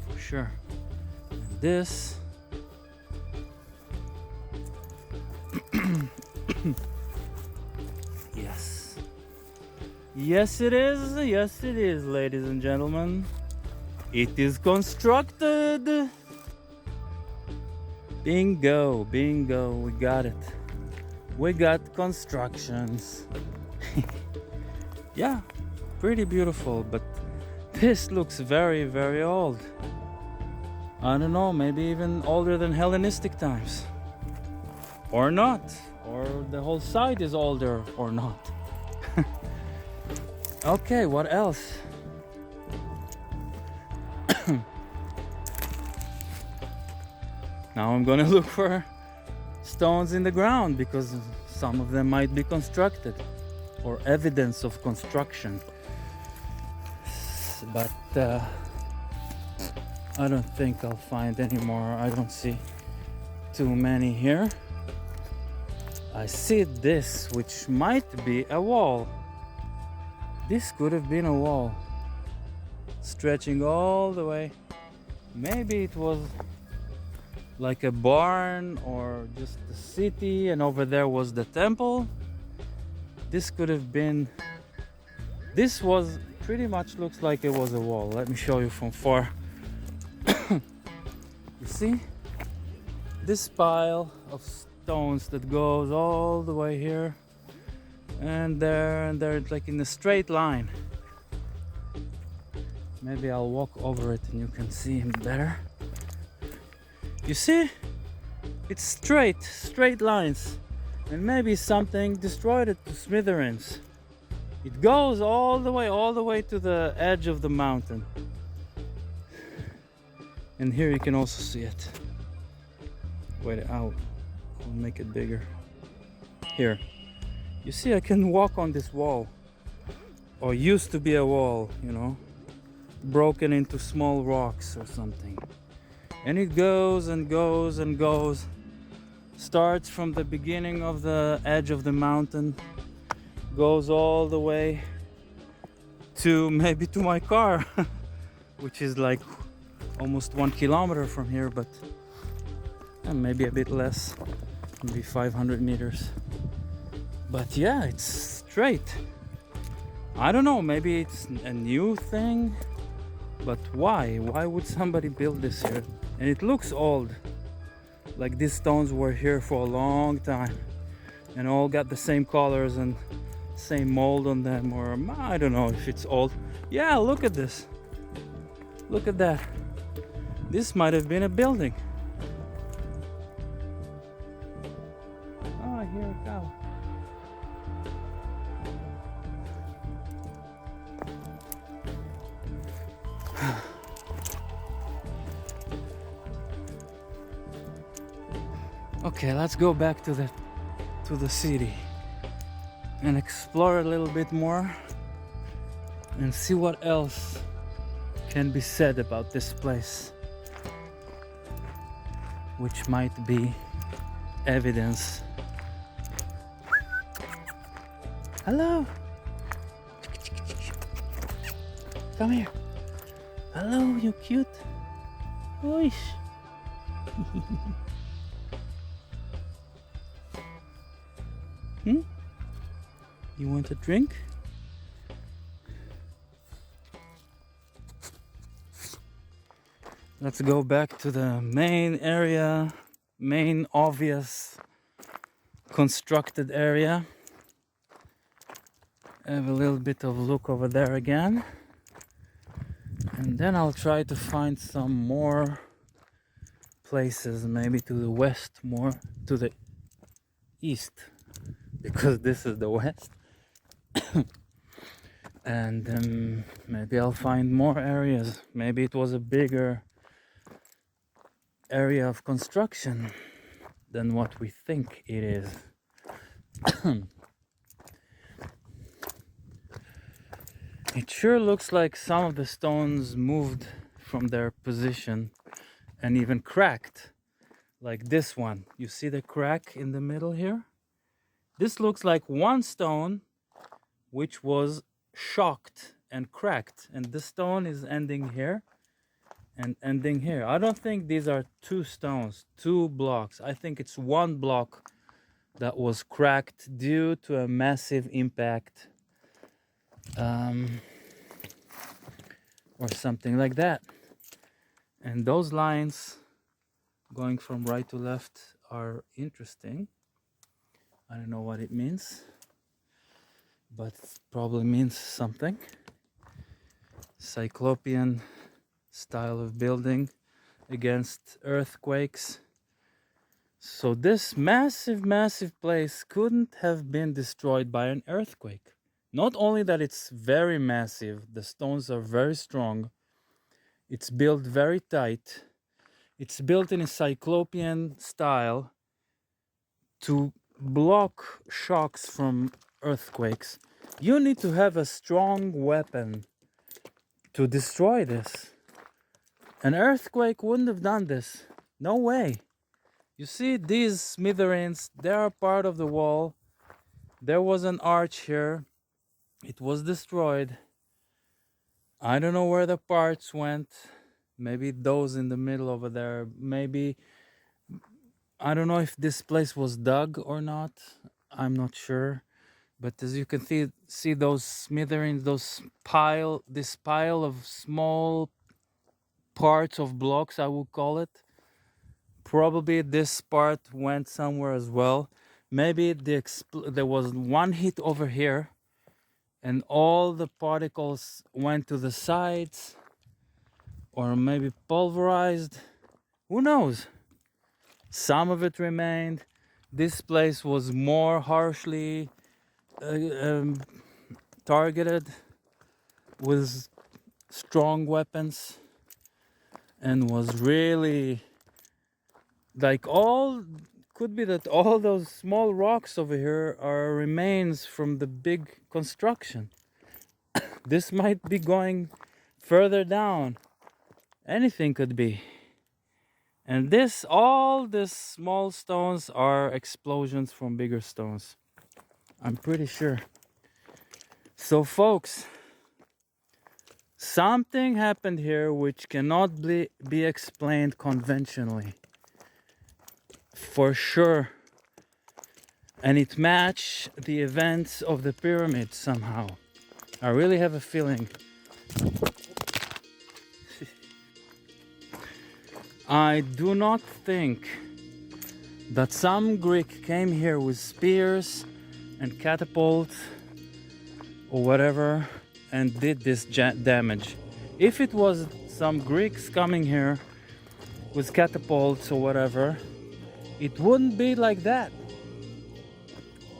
for sure. And this, yes it is, ladies and gentlemen. It is constructed. Bingo, we got it. We got constructions. Yeah, pretty beautiful, but this looks very old. I don't know, maybe even older than Hellenistic times. Or not, or the whole site is older or not. Okay, what else? Now I'm gonna look for stones in the ground because some of them might be constructed or evidence of construction. But I don't think I'll find any more. I don't see too many here. I see this, which might be a wall. This could have been a wall stretching all the way. Maybe it was like a barn or just the city, and over there was the temple. This could have been, this was pretty much looks like it was a wall. Let me show you from far. You see this pile of stones that goes all the way here and there, like in a straight line. Maybe I'll walk over it and you can see him better. You see, it's straight lines, and maybe something destroyed it to smithereens. It goes all the way to the edge of the mountain. And here you can also see it. Wait, I'll make it bigger. Here, you see I can walk on this wall, or used to be a wall, you know, broken into small rocks or something. And it goes and goes and goes. Starts from the beginning of the edge of the mountain, goes all the way to maybe to my car, which is like almost 1 kilometer from here, but maybe a bit less, maybe 500 meters. But yeah, it's straight. I don't know, maybe it's a new thing, but why? Why would somebody build this here? And it looks old, like these stones were here for a long time and all got the same colors and same mold on them, or I don't know if it's old. Yeah, look at this. Look at that. This might have been a building. Oh, I hear a cow. Okay, let's go back to the city and explore a little bit more and see what else can be said about this place, which might be evidence. Hello. Come here. Hello, you cute. Oish. You want a drink? Let's go back to the main area, main obvious constructed area. Have a little bit of look over there again. And then I'll try to find some more places, maybe to the west, more to the east, because this is the west. And maybe I'll find more areas. Maybe it was a bigger area of construction than what we think it is. It sure looks like some of the stones moved from their position and even cracked, like this one. You see the crack in the middle here? This looks like one stone which was shocked and cracked, and the stone is ending here and ending here. I don't think these are two stones, two blocks. I think it's one block that was cracked due to a massive impact, or something like that. And those lines going from right to left are interesting. I don't know what it means, but it probably means something. Cyclopean style of building against earthquakes. So this massive place couldn't have been destroyed by an earthquake. Not only that it's very massive, the stones are very strong, it's built very tight, it's built in a Cyclopean style to block shocks from earthquakes. You need to have a strong weapon to destroy this. An earthquake wouldn't have done this. No way. You see these smithereens, they are part of the wall. There was an arch here. It was destroyed. I don't know where the parts went. Maybe those in the middle over there. Maybe I don't know if this place was dug or not. I'm not sure. But as you can see those smithereens, this pile of small parts of blocks, I would call it. Probably this part went somewhere as well. Maybe there was one hit over here and all the particles went to the sides, or maybe pulverized. Who knows? Some of it remained. This place was more harshly targeted with strong weapons and was really like all could be that all those small rocks over here are remains from the big construction. This might be going further down. Anything could be. And all these small stones are explosions from bigger stones. I'm pretty sure. So folks, something happened here which cannot be explained conventionally. For sure. And it matched the events of the pyramid somehow. I really have a feeling. I do not think that some Greek came here with spears and catapults or whatever and did this damage. If it was some Greeks coming here with catapults or whatever, it wouldn't be like that.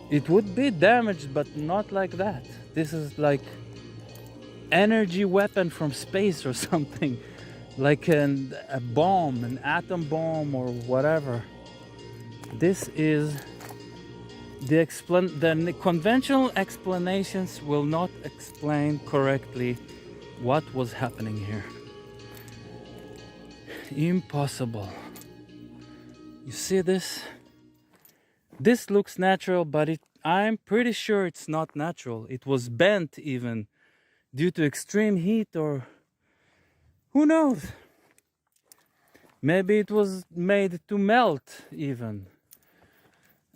It would be damaged, but not like that. This is like energy weapon from space or something, like a bomb, an atom bomb or whatever. This is the conventional explanations will not explain correctly what was happening here. Impossible. You see this? This looks natural, but I'm pretty sure it's not natural. It was bent even due to extreme heat, or who knows? Maybe it was made to melt even.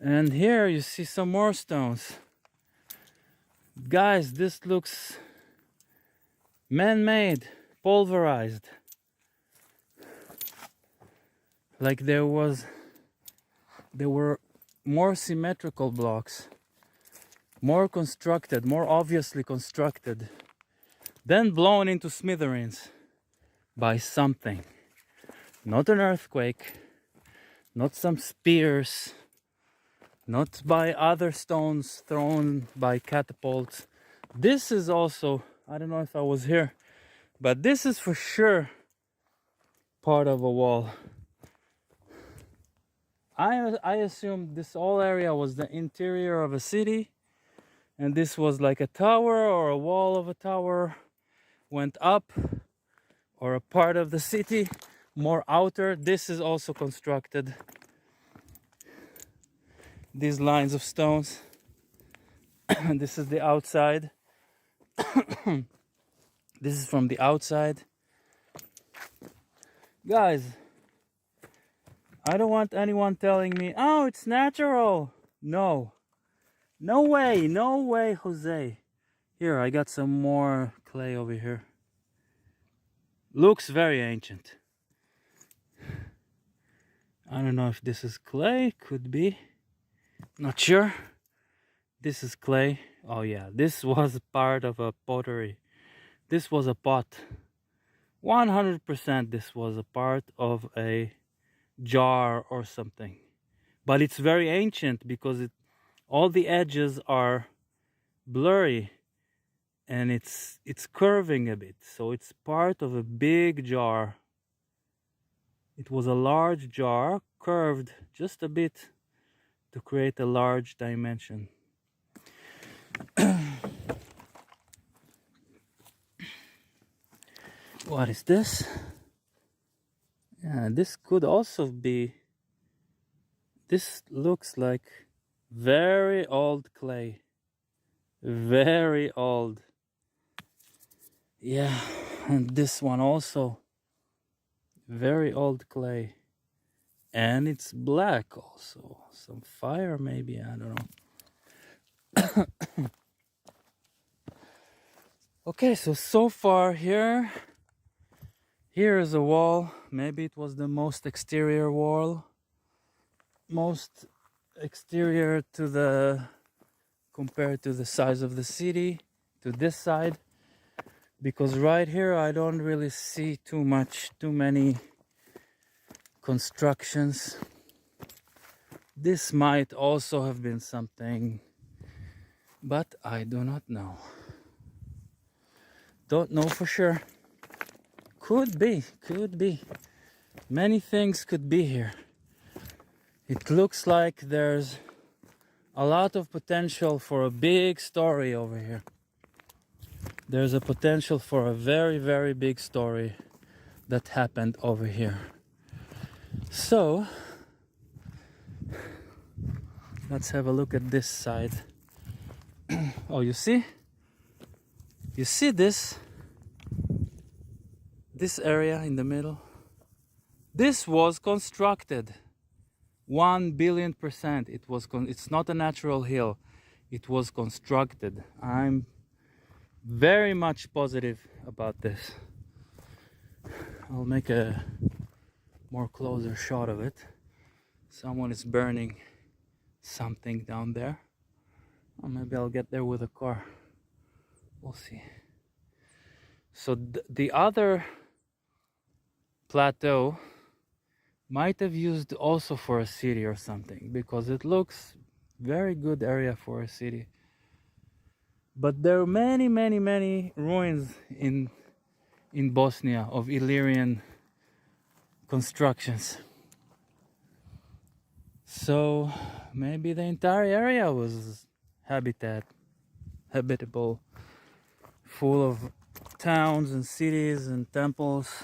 And here you see some more stones. Guys, this looks man-made, pulverized. Like there were more symmetrical blocks, more constructed, more obviously constructed, then blown into smithereens by something. Not an earthquake, not some spears, not by other stones thrown by catapults. This is also, I don't know if I was here, but this is for sure part of a wall. I assume this whole area was the interior of a city, and this was like a tower or a wall of a tower went up, or a part of the city, more outer. This is also constructed. These lines of stones. And this is the outside. This is from the outside. Guys, I don't want anyone telling me, oh, it's natural. No. No way, Jose. Here, I got some more clay over here. Looks very ancient. I don't know if this is clay, could be. Not sure. This is clay. Oh yeah, this was part of a pottery. This was a pot. 100% this was a part of a jar or something. But it's very ancient because all the edges are blurry and it's curving a bit. So it's part of a big jar. It was a large jar, curved just a bit to create a large dimension. What is this? Yeah, this could also be, this looks like very old clay. Very old. Yeah, and this one also. Very old clay. And it's black also. Some fire maybe, I don't know. Okay, so far here is a wall. Maybe it was the most exterior wall. Most exterior to the, compared to the size of the city, to this side. Because right here I don't really see too many constructions. This might also have been something, but I do not know. Don't know for sure. Could be. Many things could be here. It looks like there's a lot of potential for a big story over here. There's a potential for a very, very big story that happened over here. So, let's have a look at this side. Oh, you see? You see this area in the middle? This was constructed 1 billion%. It's not a natural hill. It was constructed. I'm very much positive about this. I'll make a more closer shot of it. Someone is burning something down there. Or maybe I'll get there with a car. We'll see. So the other plateau might have used also for a city or something, because it looks very good area for a city. But there are many ruins in Bosnia of Illyrian constructions. So maybe the entire area was habitable, full of towns and cities and temples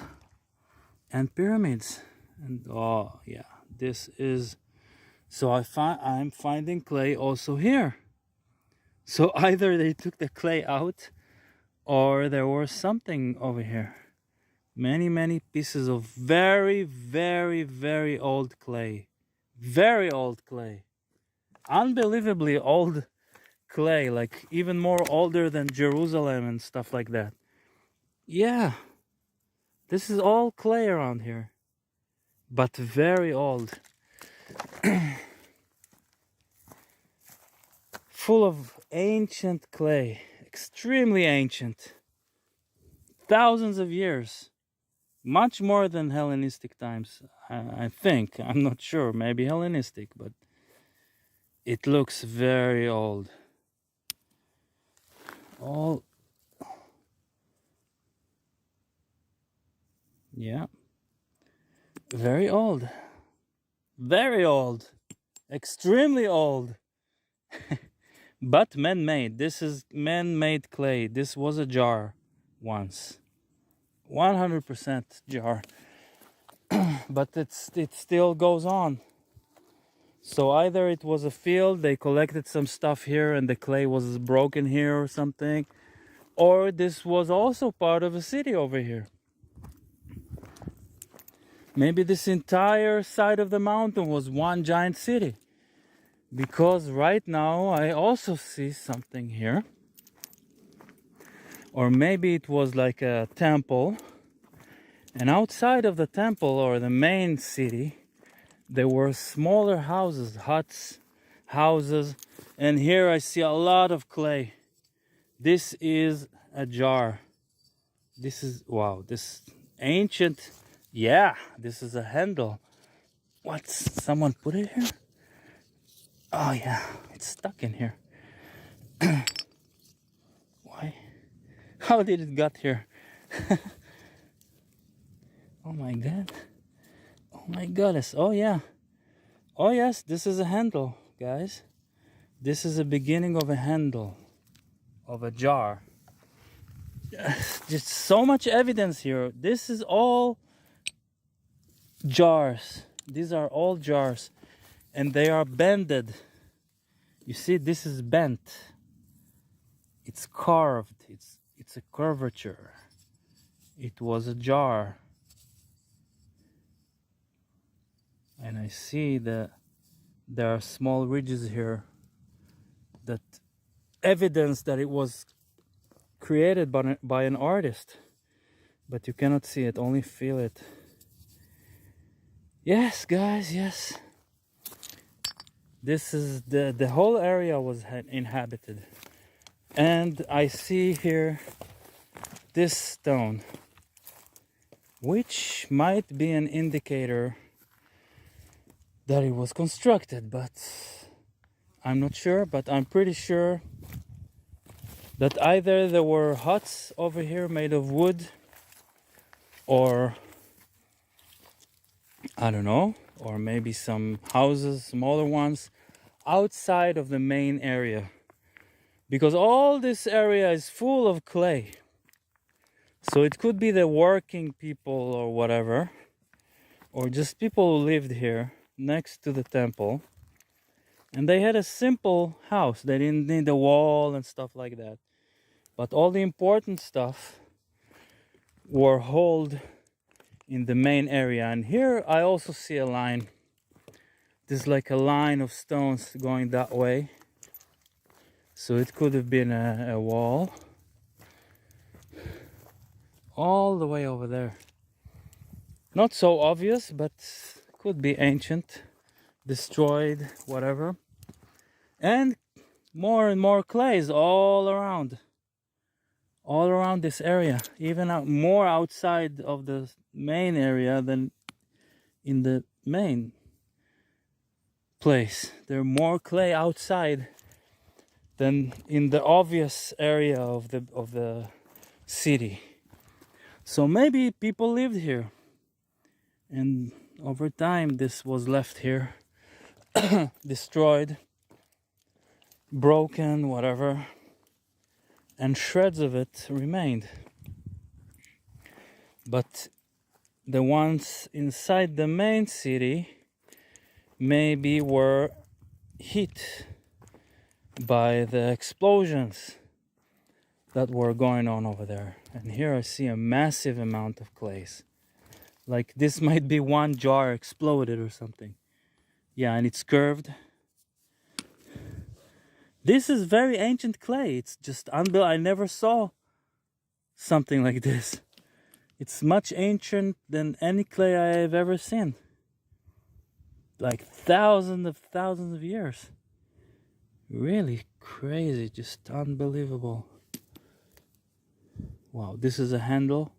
and pyramids. And oh yeah, this is, so I'm finding clay also here. So either they took the clay out, or there was something over here. Many pieces of very old clay. Very old clay. Unbelievably old clay, like even more older than Jerusalem and stuff like that. Yeah, this is all clay around here, but very old. Full of ancient clay, extremely ancient, thousands of years, much more than Hellenistic times, I think. I'm not sure, maybe Hellenistic, but it looks very old. All, yeah, very old, extremely old. But man-made. This is man-made clay. This was a jar once, 100% jar. But it still goes on. So either it was a field, they collected some stuff here and the clay was broken here or something, or this was also part of a city over here. Maybe this entire side of the mountain was one giant city. Because right now I also see something here. Or maybe it was like a temple. And outside of the temple or the main city, there were smaller houses, huts, houses. And here I see a lot of clay. This is a jar. This is, wow, this ancient, yeah, this is a handle. What, someone put it here? Oh yeah, it's stuck in here. Why? How did it get here? Oh my god. Oh my goodness. Oh yeah. Oh yes, this is a handle, guys. This is the beginning of a handle of a jar. Just so much evidence here. This is all jars. These are all jars. And they are bended. You see, this is bent. It's carved. It's a curvature. It was a jar. And I I see that there are small ridges here that evidence that it was created by an artist, but you cannot see it, only feel it. Yes, guys, yes. This is the whole area was inhabited. And I see here this stone, which might be an indicator that it was constructed, but I'm not sure. But I'm pretty sure that either there were huts over here made of wood, or I don't know, or maybe some houses, smaller ones, outside of the main area. Because all this area is full of clay. So it could be the working people or whatever, or just people who lived here next to the temple. And they had a simple house. They didn't need a wall and stuff like that. But all the important stuff were held in the main area. And here I also see a line. There's like a line of stones going that way. So it could have been a wall. All the way over there. Not so obvious, but could be ancient, destroyed, whatever. And more clays all around this area, even more outside of the main area than in the main place. There are more clay outside than in the obvious area of the city. So maybe people lived here, and over time this was left here, destroyed, broken, whatever, and shreds of it remained. But the ones inside the main city maybe were hit by the explosions that were going on over there. And here I see a massive amount of clays. Like this might be one jar exploded or something. Yeah, and it's curved. This is very ancient clay. It's just unbelievable. I never saw something like this. It's much ancient than any clay I have ever seen. Like thousands of years. Really crazy, just unbelievable. Wow, this is a handle.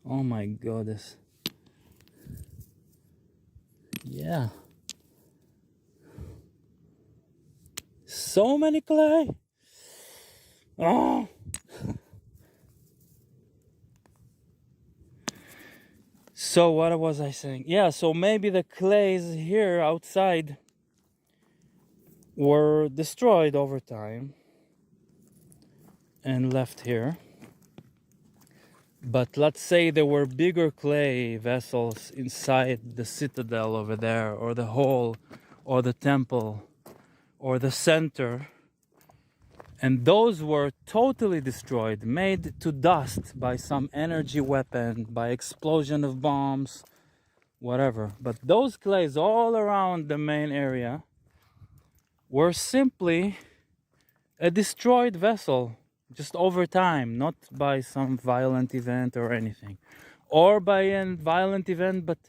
Oh my goodness. Yeah. So many clay. Oh. So what was I saying? Yeah, so maybe the clays here outside were destroyed over time and left here. But let's say there were bigger clay vessels inside the citadel over there, or the hall, or the temple, or the center, and those were totally destroyed, made to dust by some energy weapon, by explosion of bombs, whatever. But those clays all around the main area were simply a destroyed vessel, just over time, not by some violent event or anything. Or by a violent event, but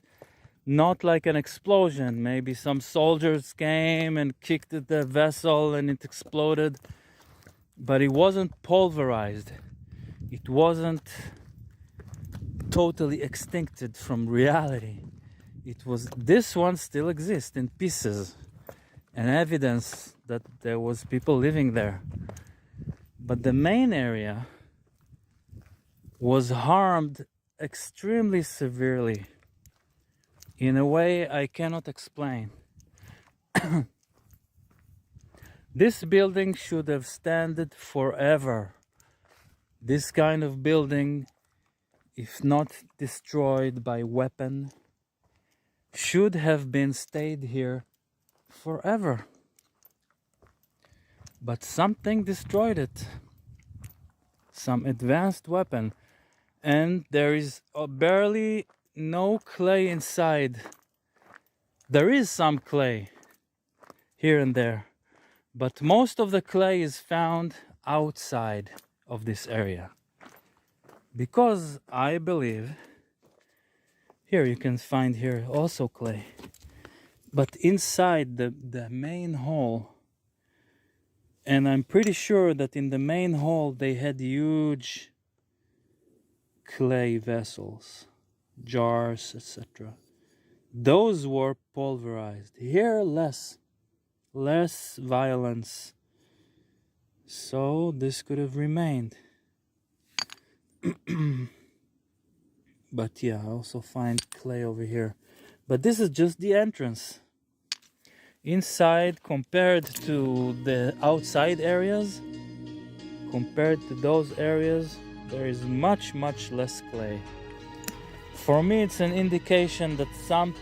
not like an explosion. Maybe some soldiers came and kicked at the vessel and it exploded. But it wasn't pulverized. It wasn't totally extincted from reality. It was, this one still exists in pieces, and evidence that there was people living there. But the main area was harmed extremely severely in a way I cannot explain. This building should have stood forever. This kind of building, if not destroyed by weapon, should have been stayed here forever. But something destroyed it. Some advanced weapon. And there is barely no clay inside. There is some clay here and there, but most of the clay is found outside of this area. Because I believe, here you can find here also clay, but inside the main hall, and I'm pretty sure that in the main hall they had huge clay vessels, jars, etc. Those were pulverized. Here less violence. So this could have remained. But yeah, I also find clay over here. But this is just the entrance. Inside, compared to the outside areas, compared to those areas, there is much less clay. For me, it's an indication that some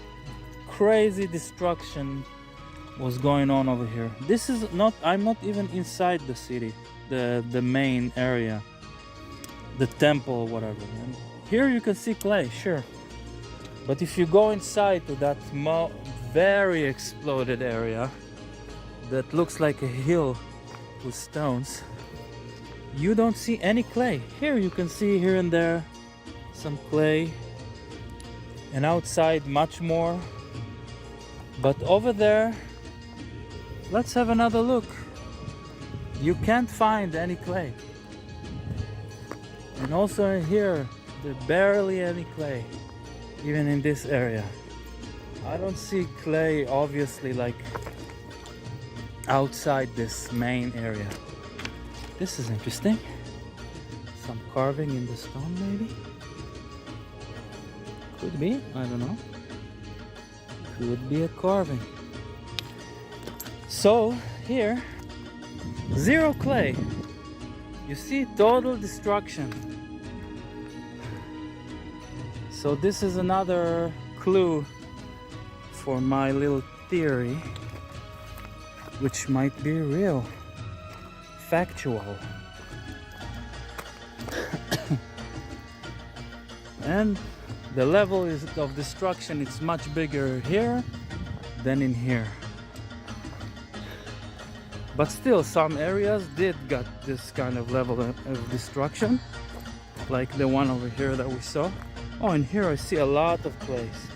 crazy destruction was going on over here. This is not, I'm not even inside the city, the main area, the temple, whatever. And here you can see clay, sure. But if you go inside to that very exploded area that looks like a hill with stones, you don't see any clay. Here you can see here and there some clay, and outside much more. But over there, let's have another look. You can't find any clay. And also in here, there's barely any clay, even in this area. I don't see clay, obviously, like outside this main area. This is interesting. Some carving in the stone, maybe? Could be, I don't know. Could be a carving. So, here, zero clay. You see total destruction. So this is another clue for my little theory, which might be real, factual. And the level of destruction is much bigger here than in here. But still, some areas did got this kind of level of destruction, like the one over here that we saw. Oh, and here I see a lot of clays.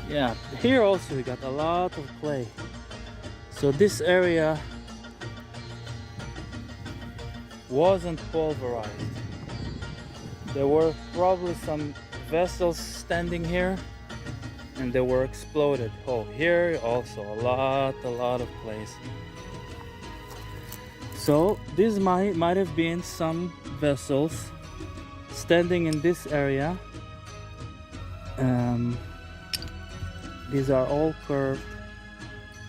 Yeah, here also we got a lot of clay. So this area wasn't pulverized. There were probably some vessels standing here and they were exploded. Oh, here also a lot of clays. So these might have been some vessels standing in this area. These are all curved.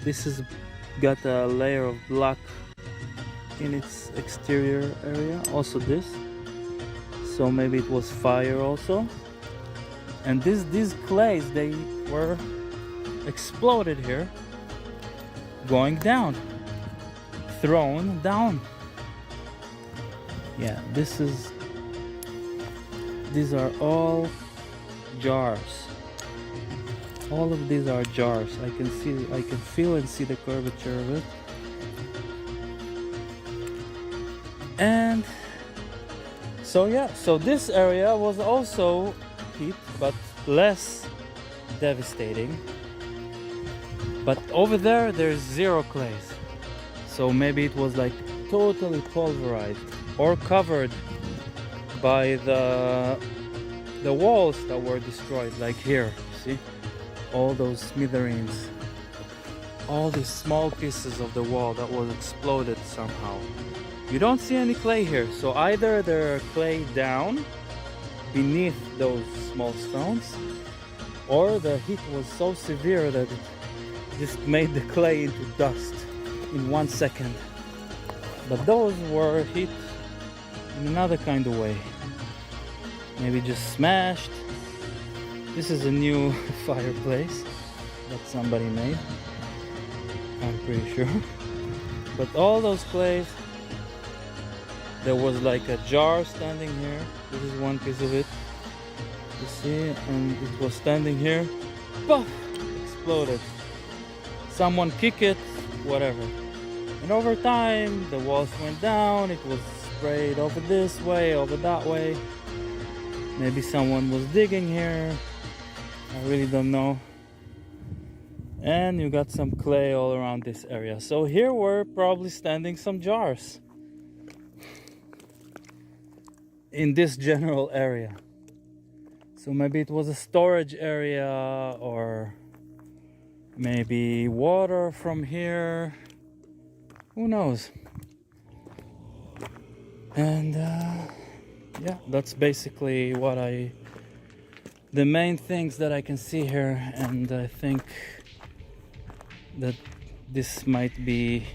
This has got a layer of black in its exterior area, also this. So maybe it was fire also. And these clays, they were exploded here, going down, thrown down. Yeah, these are all jars. All of these are jars. I can feel and see the curvature of it. And so yeah, so this area was also hit, but less devastating. But over there's zero clays. So maybe it was like totally pulverized or covered by the walls that were destroyed, like here, see? All those smithereens, all these small pieces of the wall that was exploded somehow. You don't see any clay here, so either there are clay down beneath those small stones, or the heat was so severe that it just made the clay into dust in 1 second. But those were hit in another kind of way. Maybe just smashed. This is a new fireplace that somebody made, I'm pretty sure. But all those clays, there was like a jar standing here. This is one piece of it. You see, and it was standing here, puff, exploded. Someone kicked it, whatever. And over time, the walls went down, it was sprayed over this way, over that way. Maybe someone was digging here, I really don't know. And you got some clay all around this area. So here were probably standing some jars in this general area. So maybe it was a storage area, or maybe water from here. Who knows? And yeah, that's basically the main things that I can see here. And I think that this might be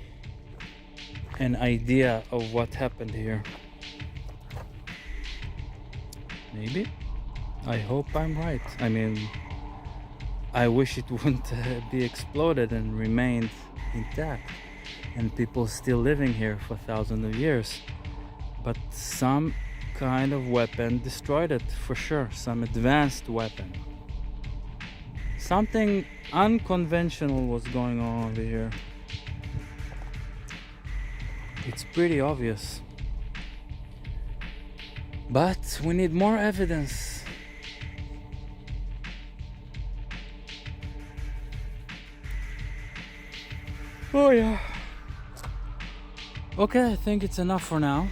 an idea of what happened here. Maybe. I hope I'm right. I mean, I wish it wouldn't be exploded and remained intact and people still living here for thousands of years. But some kind of weapon destroyed it for sure. Some advanced weapon. Something unconventional was going on over here. It's pretty obvious. But we need more evidence. Oh yeah. Okay, I think it's enough for now.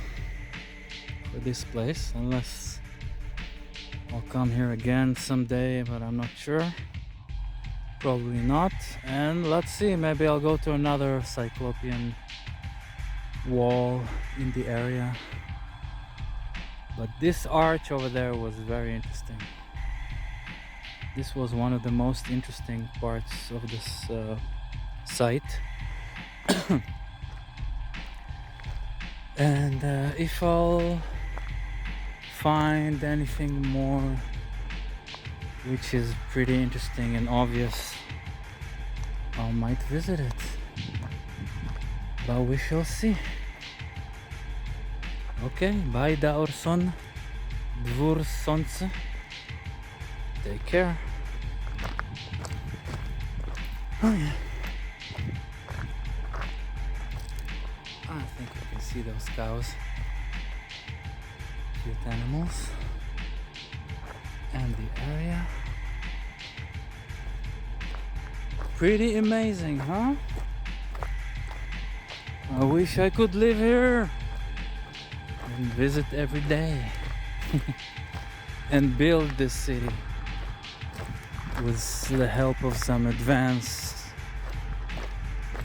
For this place, unless I'll come here again someday, but I'm not sure. Probably not. And let's see, maybe I'll go to another Cyclopean wall in the area. But this arch over there was very interesting. This was one of the most interesting parts of this site. And if I'll find anything more which is pretty interesting and obvious, I might visit it. But we shall see. Okay, bye Daorson, Dvor Sonce. Take care. Oh yeah. I think we can see those cows. Cute animals. And the area. Pretty amazing, huh? I wish I could live here and visit every day and build this city with the help of some advanced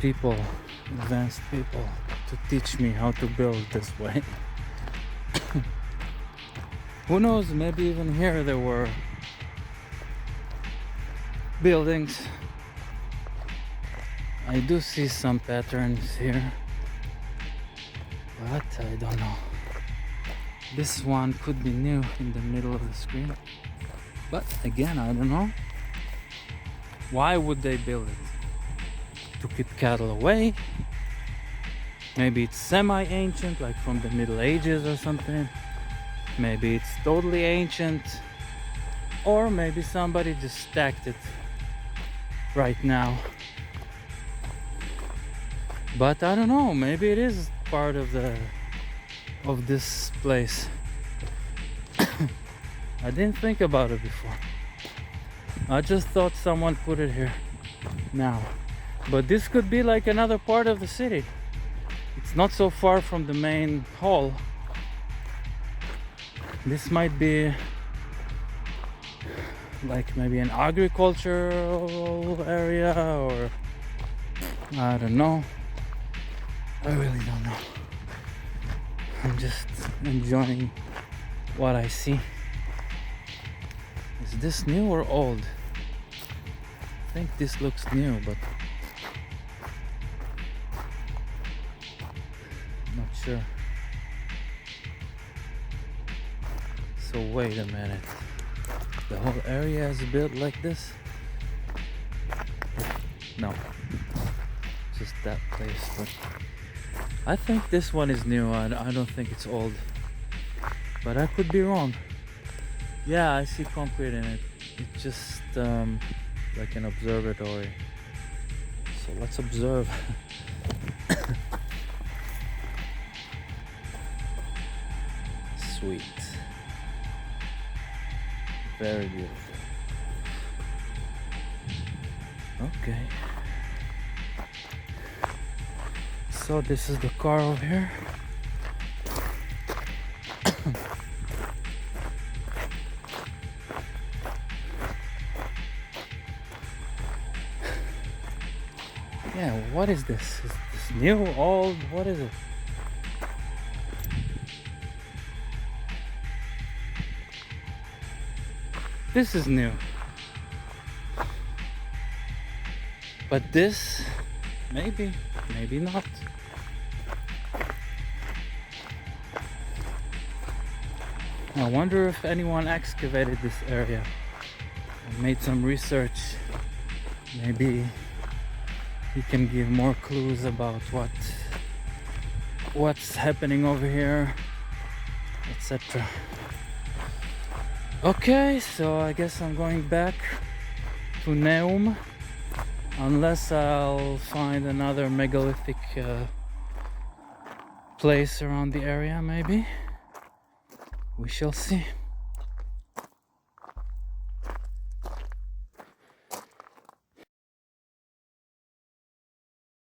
people to teach me how to build this way. Who knows, maybe even here there were buildings. I do see some patterns here, but I don't know. This one could be new in the middle of the screen, but again, I don't know. Why would they build it? To keep cattle away? Maybe it's semi-ancient, like from the Middle Ages or something. Maybe it's totally ancient, or maybe somebody just stacked it right now. But I don't know, maybe it is part of this place. I didn't think about it before. I just thought someone put it here now. But this could be like another part of the city. It's not so far from the main hall. This might be like maybe an agricultural area, or I don't know. I really don't know. I'm just enjoying what I see. Is this new or old? I think this looks new, but not sure. So wait a minute. The whole area is built like this? No. Just that place, but I think this one is new. I don't think it's old. But I could be wrong. Yeah, I see concrete in it. It's just like an observatory. So let's observe. Sweet. Very beautiful. Okay. So this is the car over here. Yeah, what is this? Is this new, old? What is it? This is new. But this, maybe, maybe not. I wonder if anyone excavated this area and made some research. Maybe he can give more clues about what's happening over here, etc. Okay, so I guess I'm going back to Neum, unless I'll find another megalithic place around the area. Maybe we shall see.